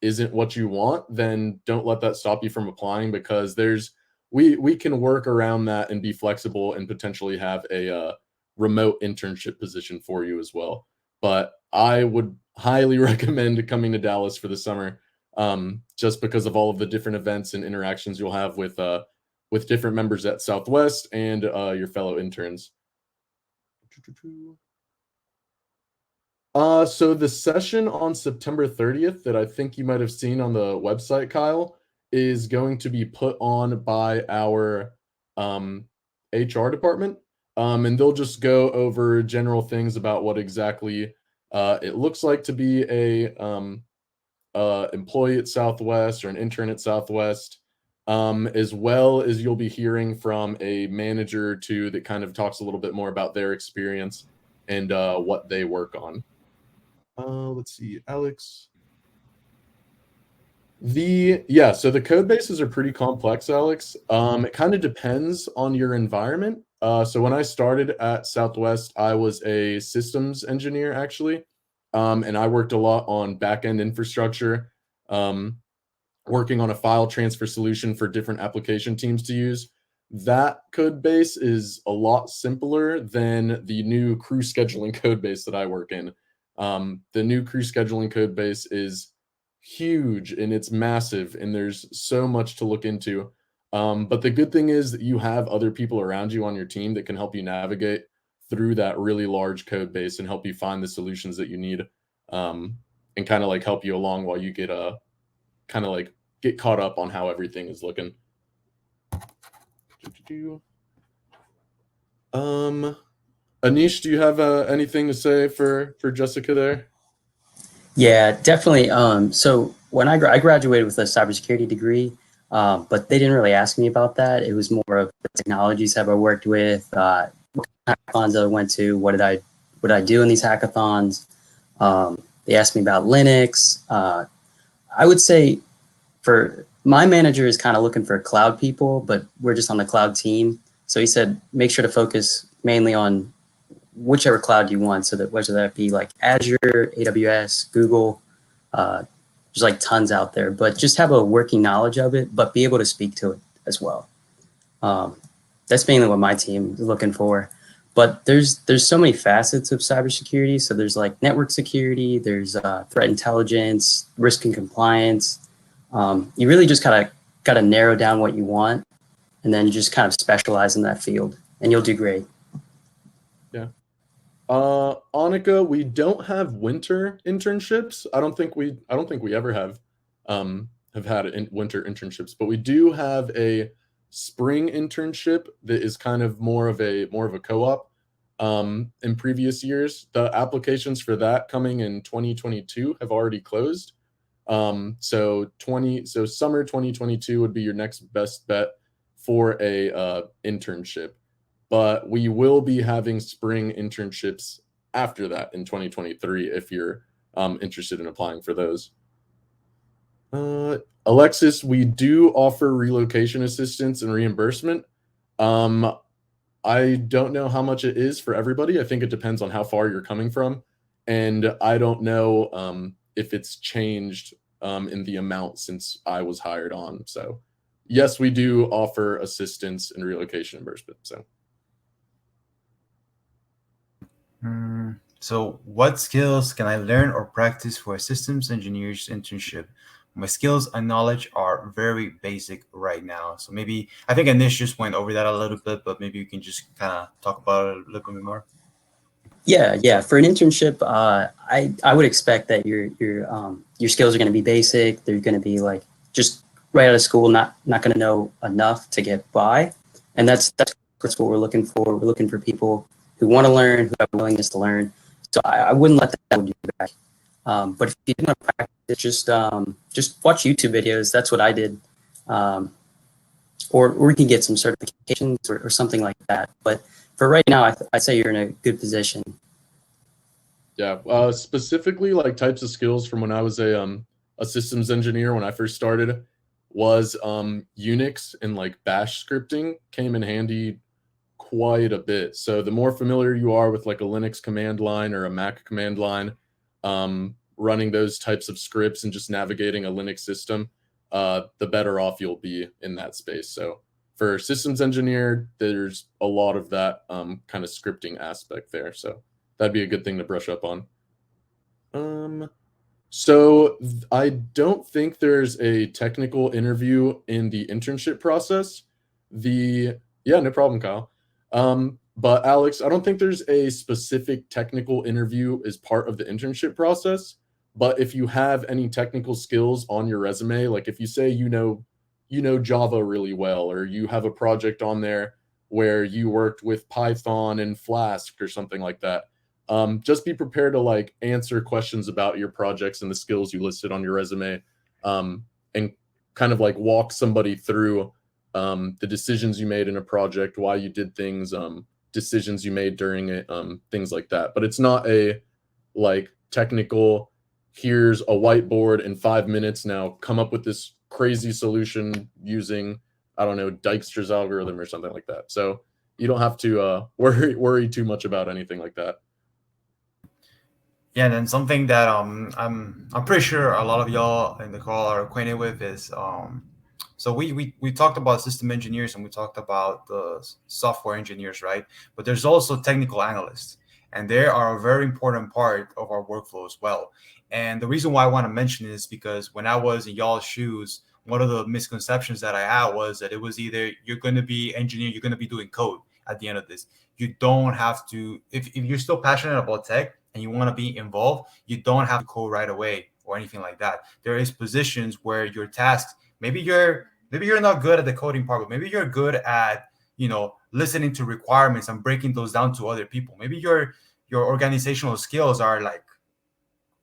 isn't what you want, then don't let that stop you from applying, because we can work around that and be flexible and potentially have a remote internship position for you as well. But I would highly recommend coming to Dallas for the summer, just because of all of the different events and interactions you'll have with different members at Southwest and your fellow interns. So the session on September 30th that I think you might have seen on the website, Kyle, is going to be put on by our HR department. And they'll just go over general things about what exactly it looks like to be a employee at Southwest or an intern at Southwest, as well as you'll be hearing from a manager or two that kind of talks a little bit more about their experience and what they work on. Let's see, Alex. So the code bases are pretty complex, Alex. It kind of depends on your environment. So when I started at Southwest, I was a systems engineer, actually. And I worked a lot on back-end infrastructure, working on a file transfer solution for different application teams to use. That code base is a lot simpler than the new crew scheduling code base that I work in. The new crew scheduling code base is huge and it's massive, and there's so much to look into. But the good thing is that you have other people around you on your team that can help you navigate through that really large code base and help you find the solutions that you need, and kind of like help you along while you get get caught up on how everything is looking. Anish, do you have anything to say for Jessica there? Yeah, definitely. So when I graduated with a cybersecurity degree, but they didn't really ask me about that. It was more of the technologies have I worked with, what hackathons I went to, what did I do in these hackathons. They asked me about Linux. I would say for my manager is kind of looking for cloud people, but we're just on the cloud team. So he said, make sure to focus mainly on whichever cloud you want. So that whether that be like Azure, AWS, Google, there's like tons out there, but just have a working knowledge of it, but be able to speak to it as well. That's mainly what my team is looking for. But there's so many facets of cybersecurity. So there's like network security, there's threat intelligence, risk and compliance. You really just got to narrow down what you want, and then just kind of specialize in that field, and you'll do great. Yeah. Annika, we don't have winter internships. I don't think we ever have had winter internships, but we do have a spring internship that is kind of more of a co-op. In previous years, the applications for that coming in 2022 have already closed. So summer 2022 would be your next best bet for a internship. But we will be having spring internships after that in 2023 if you're interested in applying for those. Alexis, we do offer relocation assistance and reimbursement. I don't know how much it is for everybody. I think it depends on how far you're coming from. And I don't know if it's changed in the amount since I was hired on. So yes, we do offer assistance and relocation reimbursement. So what skills can I learn or practice for a systems engineer's internship? My skills and knowledge are very basic right now. So maybe, I think Anish just went over that a little bit, but maybe you can just kind of talk about it a little bit more. Yeah. For an internship, I would expect that your skills are going to be basic. They're going to be like just right out of school, not going to know enough to get by, and that's what we're looking for. We're looking for people who want to learn, who have a willingness to learn. So I wouldn't let that hold you back. But if you want to practice, just watch YouTube videos. That's what I did. Or we can get some certifications or something like that. But for right now, I'd say you're in a good position. Yeah, specifically like types of skills from when I was a systems engineer when I first started was Unix and like Bash scripting came in handy quite a bit. So the more familiar you are with like a Linux command line or a Mac command line, running those types of scripts and just navigating a Linux system, the better off you'll be in that space. So for systems engineer, there's a lot of that kind of scripting aspect there. So that'd be a good thing to brush up on. So I don't think there's a technical interview in the internship process. Yeah, no problem, Kyle. But Alex, I don't think there's a specific technical interview as part of the internship process. But if you have any technical skills on your resume, like if you say you know Java really well, or you have a project on there where you worked with Python and Flask or something like that, just be prepared to like answer questions about your projects and the skills you listed on your resume, and kind of like walk somebody through the decisions you made in a project, why you did things, decisions you made during it, things like that. But it's not a like technical, here's a whiteboard in 5 minutes, now come up with this crazy solution using, I don't know, Dijkstra's algorithm or something like that. So you don't have to worry too much about anything like that. Yeah, and then something that I'm pretty sure a lot of y'all in the call are acquainted with is so we talked about system engineers and we talked about the software engineers, right? But there's also technical analysts, and they are a very important part of our workflow as well. And the reason why I want to mention is because when I was in y'all's shoes, one of the misconceptions that I had was that it was either you're going to be engineer, you're going to be doing code at the end of this. You don't have to, if you're still passionate about tech and you want to be involved, you don't have to code right away or anything like that. There is positions where your tasks, maybe you're not good at the coding part, but maybe you're good at, listening to requirements and breaking those down to other people. Maybe your organizational skills are like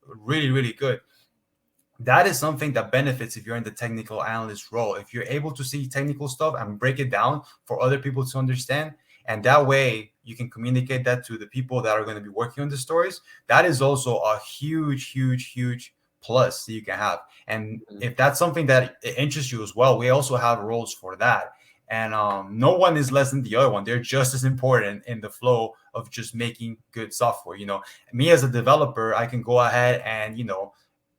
really, really good. That is something that benefits if you're in the technical analyst role. If you're able to see technical stuff and break it down for other people to understand, and that way you can communicate that to the people that are going to be working on the stories, that is also a huge, huge, huge plus that you can have. And if that's something that interests you as well, we also have roles for that. And no one is less than the other one. They're just as important in the flow of just making good software. Me as a developer, I can go ahead and,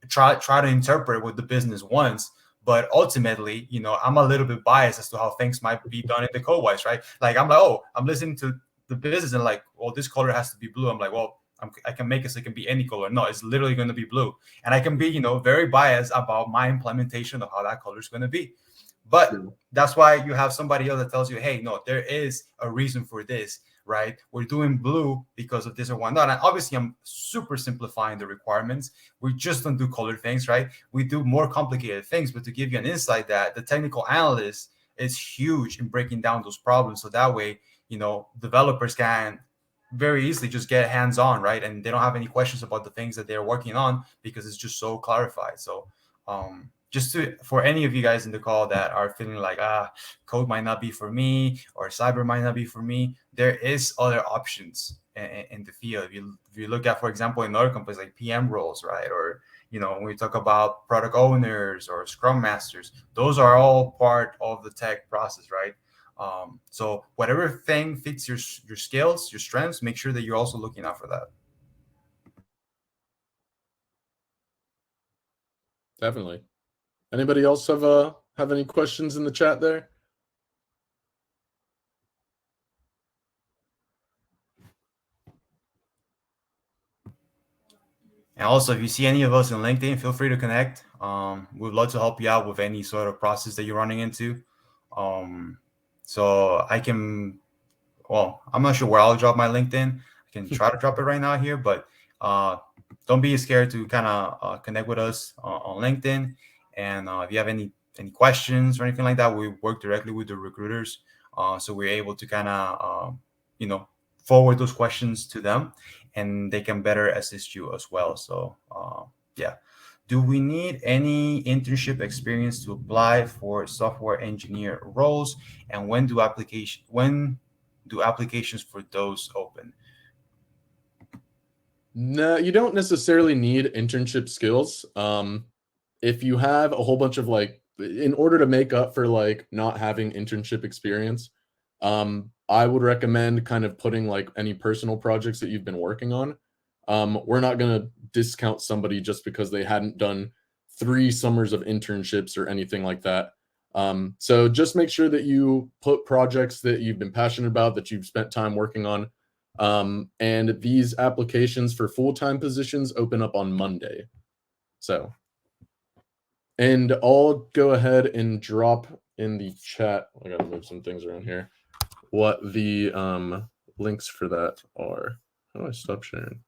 try to interpret what the business wants. But ultimately, I'm a little bit biased as to how things might be done in the code wise, right? Like I'm like, oh, I'm listening to the business and like, well, this color has to be blue. I'm like, well, I can make it so it can be any color. No, it's literally going to be blue. And I can be, very biased about my implementation of how that color is going to be. But that's why you have somebody else that tells you, hey, no, there is a reason for this. right? We're doing blue because of this or whatnot. And obviously, I'm super simplifying the requirements. We just don't do color things, right? We do more complicated things. But to give you an insight, that the technical analyst is huge in breaking down those problems. So that way, developers can very easily just get hands-on, right? And they don't have any questions about the things that they're working on because it's just so clarified. So for any of you guys in the call that are feeling like code might not be for me or cyber might not be for me, there is other options in the field. If you look at, for example, in other companies like PM roles, right? Or when we talk about product owners or scrum masters, those are all part of the tech process, right? So whatever thing fits your skills, your strengths, make sure that you're also looking out for that. Definitely. Anybody else have any questions in the chat there? And also, if you see any of us on LinkedIn, feel free to connect. We'd love to help you out with any sort of process that you're running into. So I can, I'm not sure where I'll drop my LinkedIn. I can try to drop it right now here, but don't be scared to kind of connect with us on LinkedIn. And if you have any questions or anything like that, we work directly with the recruiters. So we're able to kind of, forward those questions to them, and they can better assist you as well. So yeah. Do we need any internship experience to apply for software engineer roles? And when do applications for those open? No, you don't necessarily need internship skills. If you have a whole bunch of in order to make up for not having internship experience, I would recommend kind of putting any personal projects that you've been working on. We're not going to discount somebody just because they hadn't done 3 summers of internships or anything like that. So just make sure that you put projects that you've been passionate about, that you've spent time working on. And these applications for full-time positions open up on Monday. So, and I'll go ahead and drop in the chat. I gotta move some things around here. What the links for that are. How do I stop sharing?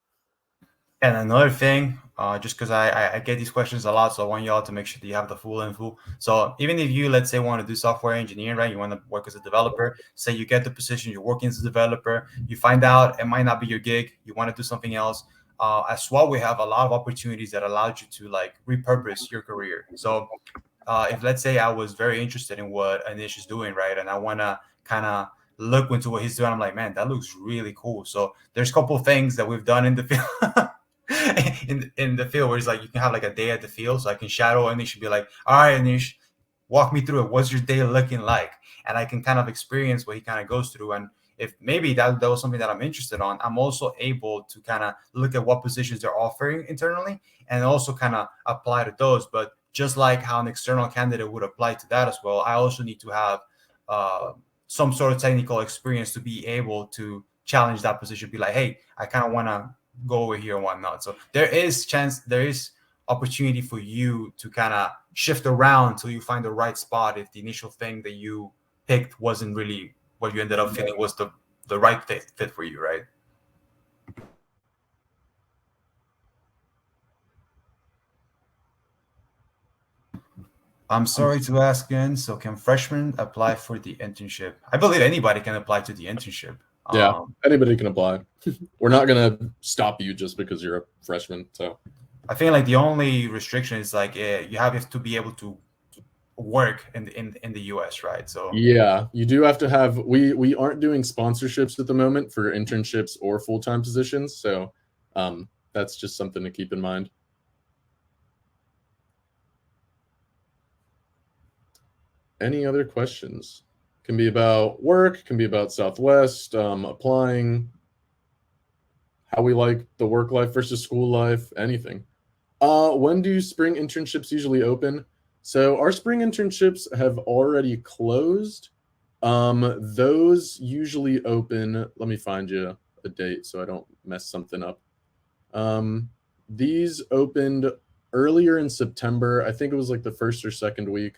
And another thing, just because I get these questions a lot, so I want y'all to make sure that you have the full info. So even if you, let's say, want to do software engineering, right? You want to work as a developer. Say you get the position, you're working as a developer. You find out it might not be your gig. You want to do something else. At SWAT, we have a lot of opportunities that allow you to repurpose your career. So if, let's say, I was very interested in what Anish is doing, right, and I want to kind of look into what he's doing, I'm like, man, that looks really cool. So there's a couple of things that we've done in the field. in the field where it's you can have a day at the field, so I can shadow Anish and be like, all right, Anish, walk me through it. What's your day looking like? And I can kind of experience what he kind of goes through. And if maybe that was something that I'm interested on, I'm also able to kind of look at what positions they're offering internally and also kind of apply to those. But just like how an external candidate would apply to that as well, I also need to have some sort of technical experience to be able to challenge that position, be like, hey, I kind of want to go over here and whatnot. So there is opportunity for you to kind of shift around until you find the right spot if the initial thing that you picked wasn't really what you ended up feeling was the right fit for you, right? I'm sorry to ask again. So can freshmen apply for the internship? I believe anybody can apply to the internship. Yeah, anybody can apply. We're not going to stop you just because you're a freshman. So I think the only restriction is you have to be able to work in the US, right? So yeah, you do have to have, we aren't doing sponsorships at the moment for internships or full-time positions. So that's just something to keep in mind. Any other questions? Can be about work, can be about Southwest, applying, how we like the work life versus school life, anything. When do spring internships usually open? So our spring internships have already closed. Those usually open, let me find you a date so I don't mess something up. These opened earlier in September. I think it was the first or second week.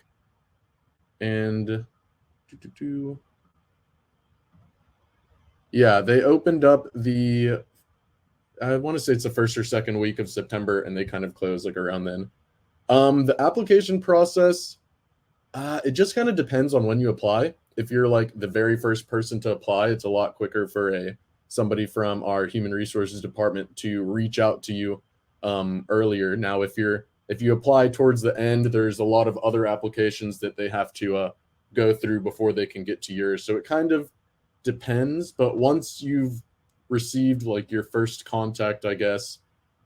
And yeah, Yeah, they opened up I want to say it's the first or second week of September, and they kind of closed like around then. The application process, it just kind of depends on when you apply. If you're like the very first person to apply, it's a lot quicker for somebody from our human resources department to reach out to you earlier. Now, if you apply towards the end, there's a lot of other applications that they have to go through before they can get to yours. So it kind of depends. But once you've received like your first contact, I guess,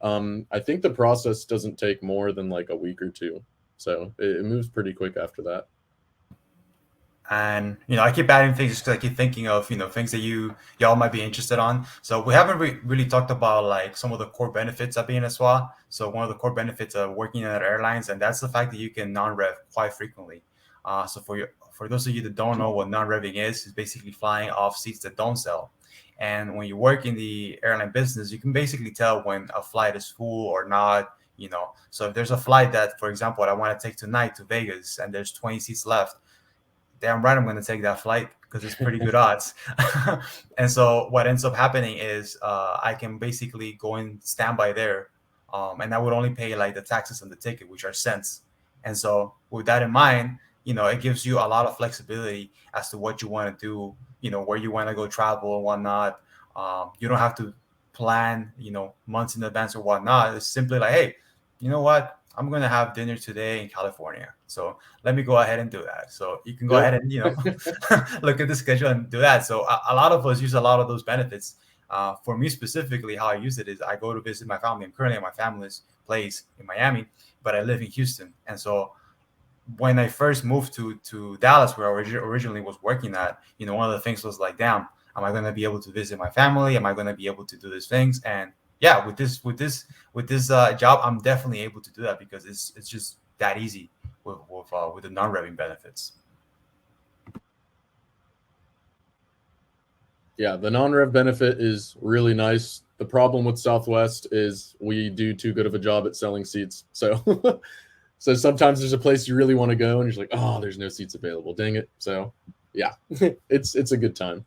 I think the process doesn't take more than like a week or two. So it moves pretty quick after that. And I keep adding things just because I keep thinking of things that y'all might be interested on. So we haven't really talked about like some of the core benefits of being a SWA. So one of the core benefits of working at airlines, and that's the fact that you can non-rev quite frequently. So for those of you that don't know what non-revving is, it's basically flying off seats that don't sell. And when you work in the airline business, you can basically tell when a flight is full or not. So if there's a flight that, for example, I want to take tonight to Vegas and there's 20 seats left, damn right I'm going to take that flight because it's pretty good odds. And so what ends up happening is I can basically go in standby there, and I would only pay like the taxes on the ticket, which are cents. And so with that in mind, it gives you a lot of flexibility as to what you want to do, where you want to go travel and whatnot. You don't have to plan, months in advance or whatnot. It's simply like, hey, you know what? I'm going to have dinner today in California. So let me go ahead and do that. So you can go ahead and, look at the schedule and do that. So a lot of us use a lot of those benefits. For me specifically, how I use it is I go to visit my family. I'm currently at my family's place in Miami, but I live in Houston. And so when I first moved to Dallas, where I originally was working at, one of the things was like, damn, am I going to be able to visit my family? Am I going to be able to do these things? And yeah, with this job, I'm definitely able to do that because it's just that easy with the non-revving benefits. Yeah, the non-rev benefit is really nice. The problem with Southwest is we do too good of a job at selling seats. So so sometimes there's a place you really want to go and you're like, oh, there's no seats available. Dang it. So yeah, it's a good time.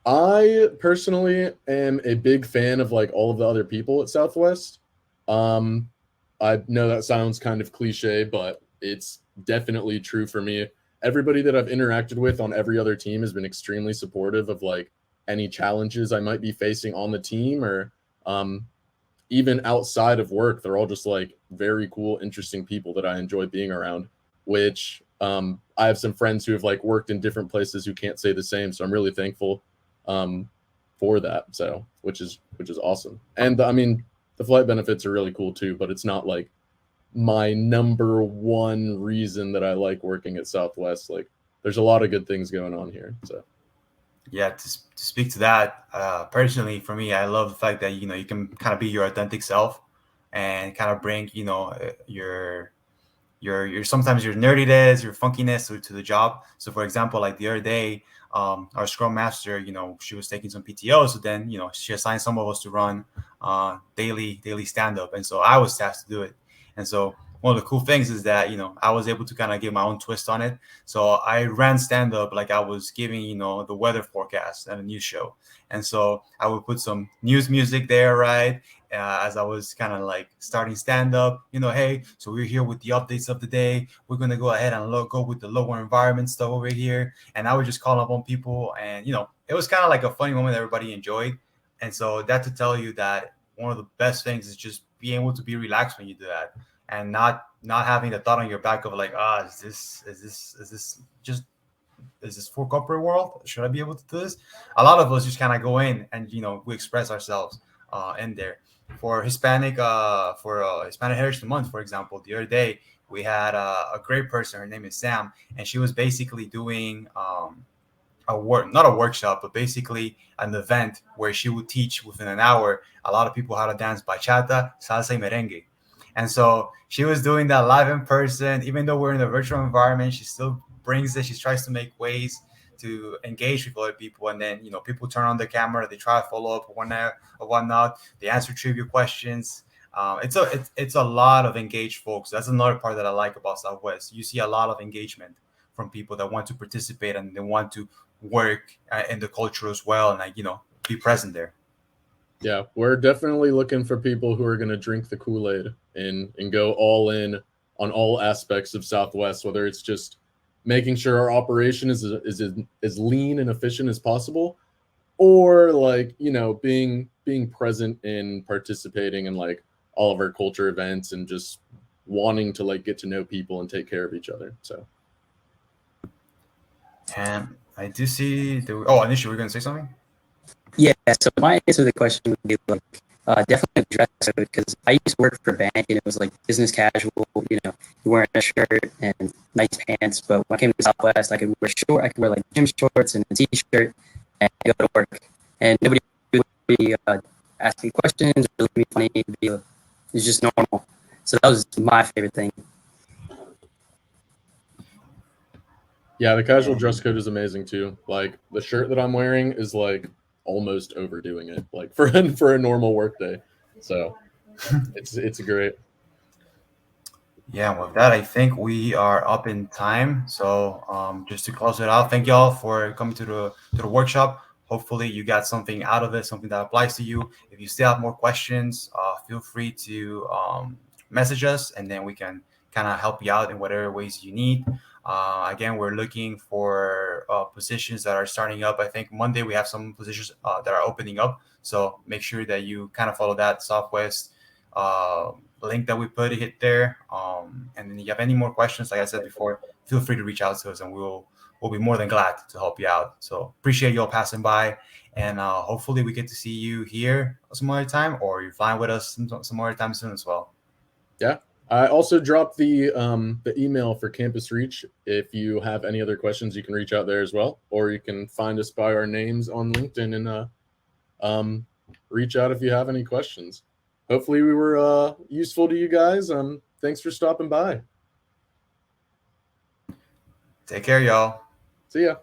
I personally am a big fan of like all of the other people at Southwest. I know that sounds kind of cliche, but it's definitely true for me. Everybody that I've interacted with on every other team has been extremely supportive of like any challenges I might be facing on the team or even outside of work. They're all just like very cool, interesting people that I enjoy being around, which I have some friends who have like worked in different places who can't say the same. So I'm really thankful for that. So, which is awesome. And I mean, the flight benefits are really cool too, but it's not like my number one reason that I like working at Southwest. Like there's a lot of good things going on here. So yeah, to speak to that, personally for me, I love the fact that, you can kind of be your authentic self and kind of bring, your sometimes your nerdiness, your funkiness to the job. So for example, like the other day, our Scrum Master, she was taking some PTO. So then, she assigned some of us to run daily stand-up. And so I was tasked to do it. And so one of the cool things is that, I was able to kind of give my own twist on it. So I ran stand-up like I was giving, the weather forecast and a news show. And so I would put some news music there, right? As I was kind of like starting stand-up, hey, so we're here with the updates of the day. We're going to go ahead and go with the lower environment stuff over here. And I would just call up on people. And, it was kind of like a funny moment that everybody enjoyed. And so that to tell you that one of the best things is just being able to be relaxed when you do that and not having the thought on your back of like, is this for corporate world? Should I be able to do this? A lot of us just kind of go in and, we express ourselves in there. For Hispanic Heritage Month, for example, the other day we had a great person. Her name is Sam, and she was basically doing not a workshop, but basically an event where she would teach within an hour a lot of people how to dance bachata, salsa, y merengue. And so she was doing that live in person. Even though we're in a virtual environment, she still brings it. She tries to make ways to engage with other people. And then, people turn on the camera, they try to follow up or whatnot. They answer trivia questions. It's a lot of engaged folks. That's another part that I like about Southwest. You see a lot of engagement from people that want to participate and they want to work in the culture as well, and like, you know, be present there. Yeah, we're definitely looking for people who are going to drink the Kool-Aid and go all in on all aspects of Southwest, whether it's just making sure our operation is as lean and efficient as possible, or like, you know, being present and participating in like all of our culture events and just wanting to like get to know people and take care of each other. So And I do see Anisha, we're gonna say something. Yeah, so my answer to the question would be like definitely a dress code, because I used to work for a bank and it was like business casual, you know, you're wearing a shirt and nice pants. But when I came to Southwest, I could wear like gym shorts and a t-shirt and go to work, and nobody would be ask me questions or look at me funny. It's just normal. So that was my favorite thing. yeah, the casual dress code is amazing too. Like the shirt that I'm wearing is like almost overdoing it, like for a normal work day. So it's great. Yeah, with that, I think we are up in time. So just to close it out, thank y'all for coming to the workshop. Hopefully you got something out of it, something that applies to you. If you still have more questions, feel free to message us, and then we can kind of help you out in whatever ways you need. Again, we're looking for positions that are starting up. I think Monday we have some positions that are opening up. So make sure that you kind of follow that Southwest link that we put hit there. And then if you have any more questions, like I said before, feel free to reach out to us, and we'll be more than glad to help you out. So appreciate you all passing by, and hopefully we get to see you here some other time, or you're flying with us some other time soon as well. Yeah. I also dropped the email for Campus Reach. If you have any other questions, you can reach out there as well, or you can find us by our names on LinkedIn and reach out if you have any questions. Hopefully we were useful to you guys. Thanks for stopping by. Take care, y'all. See ya.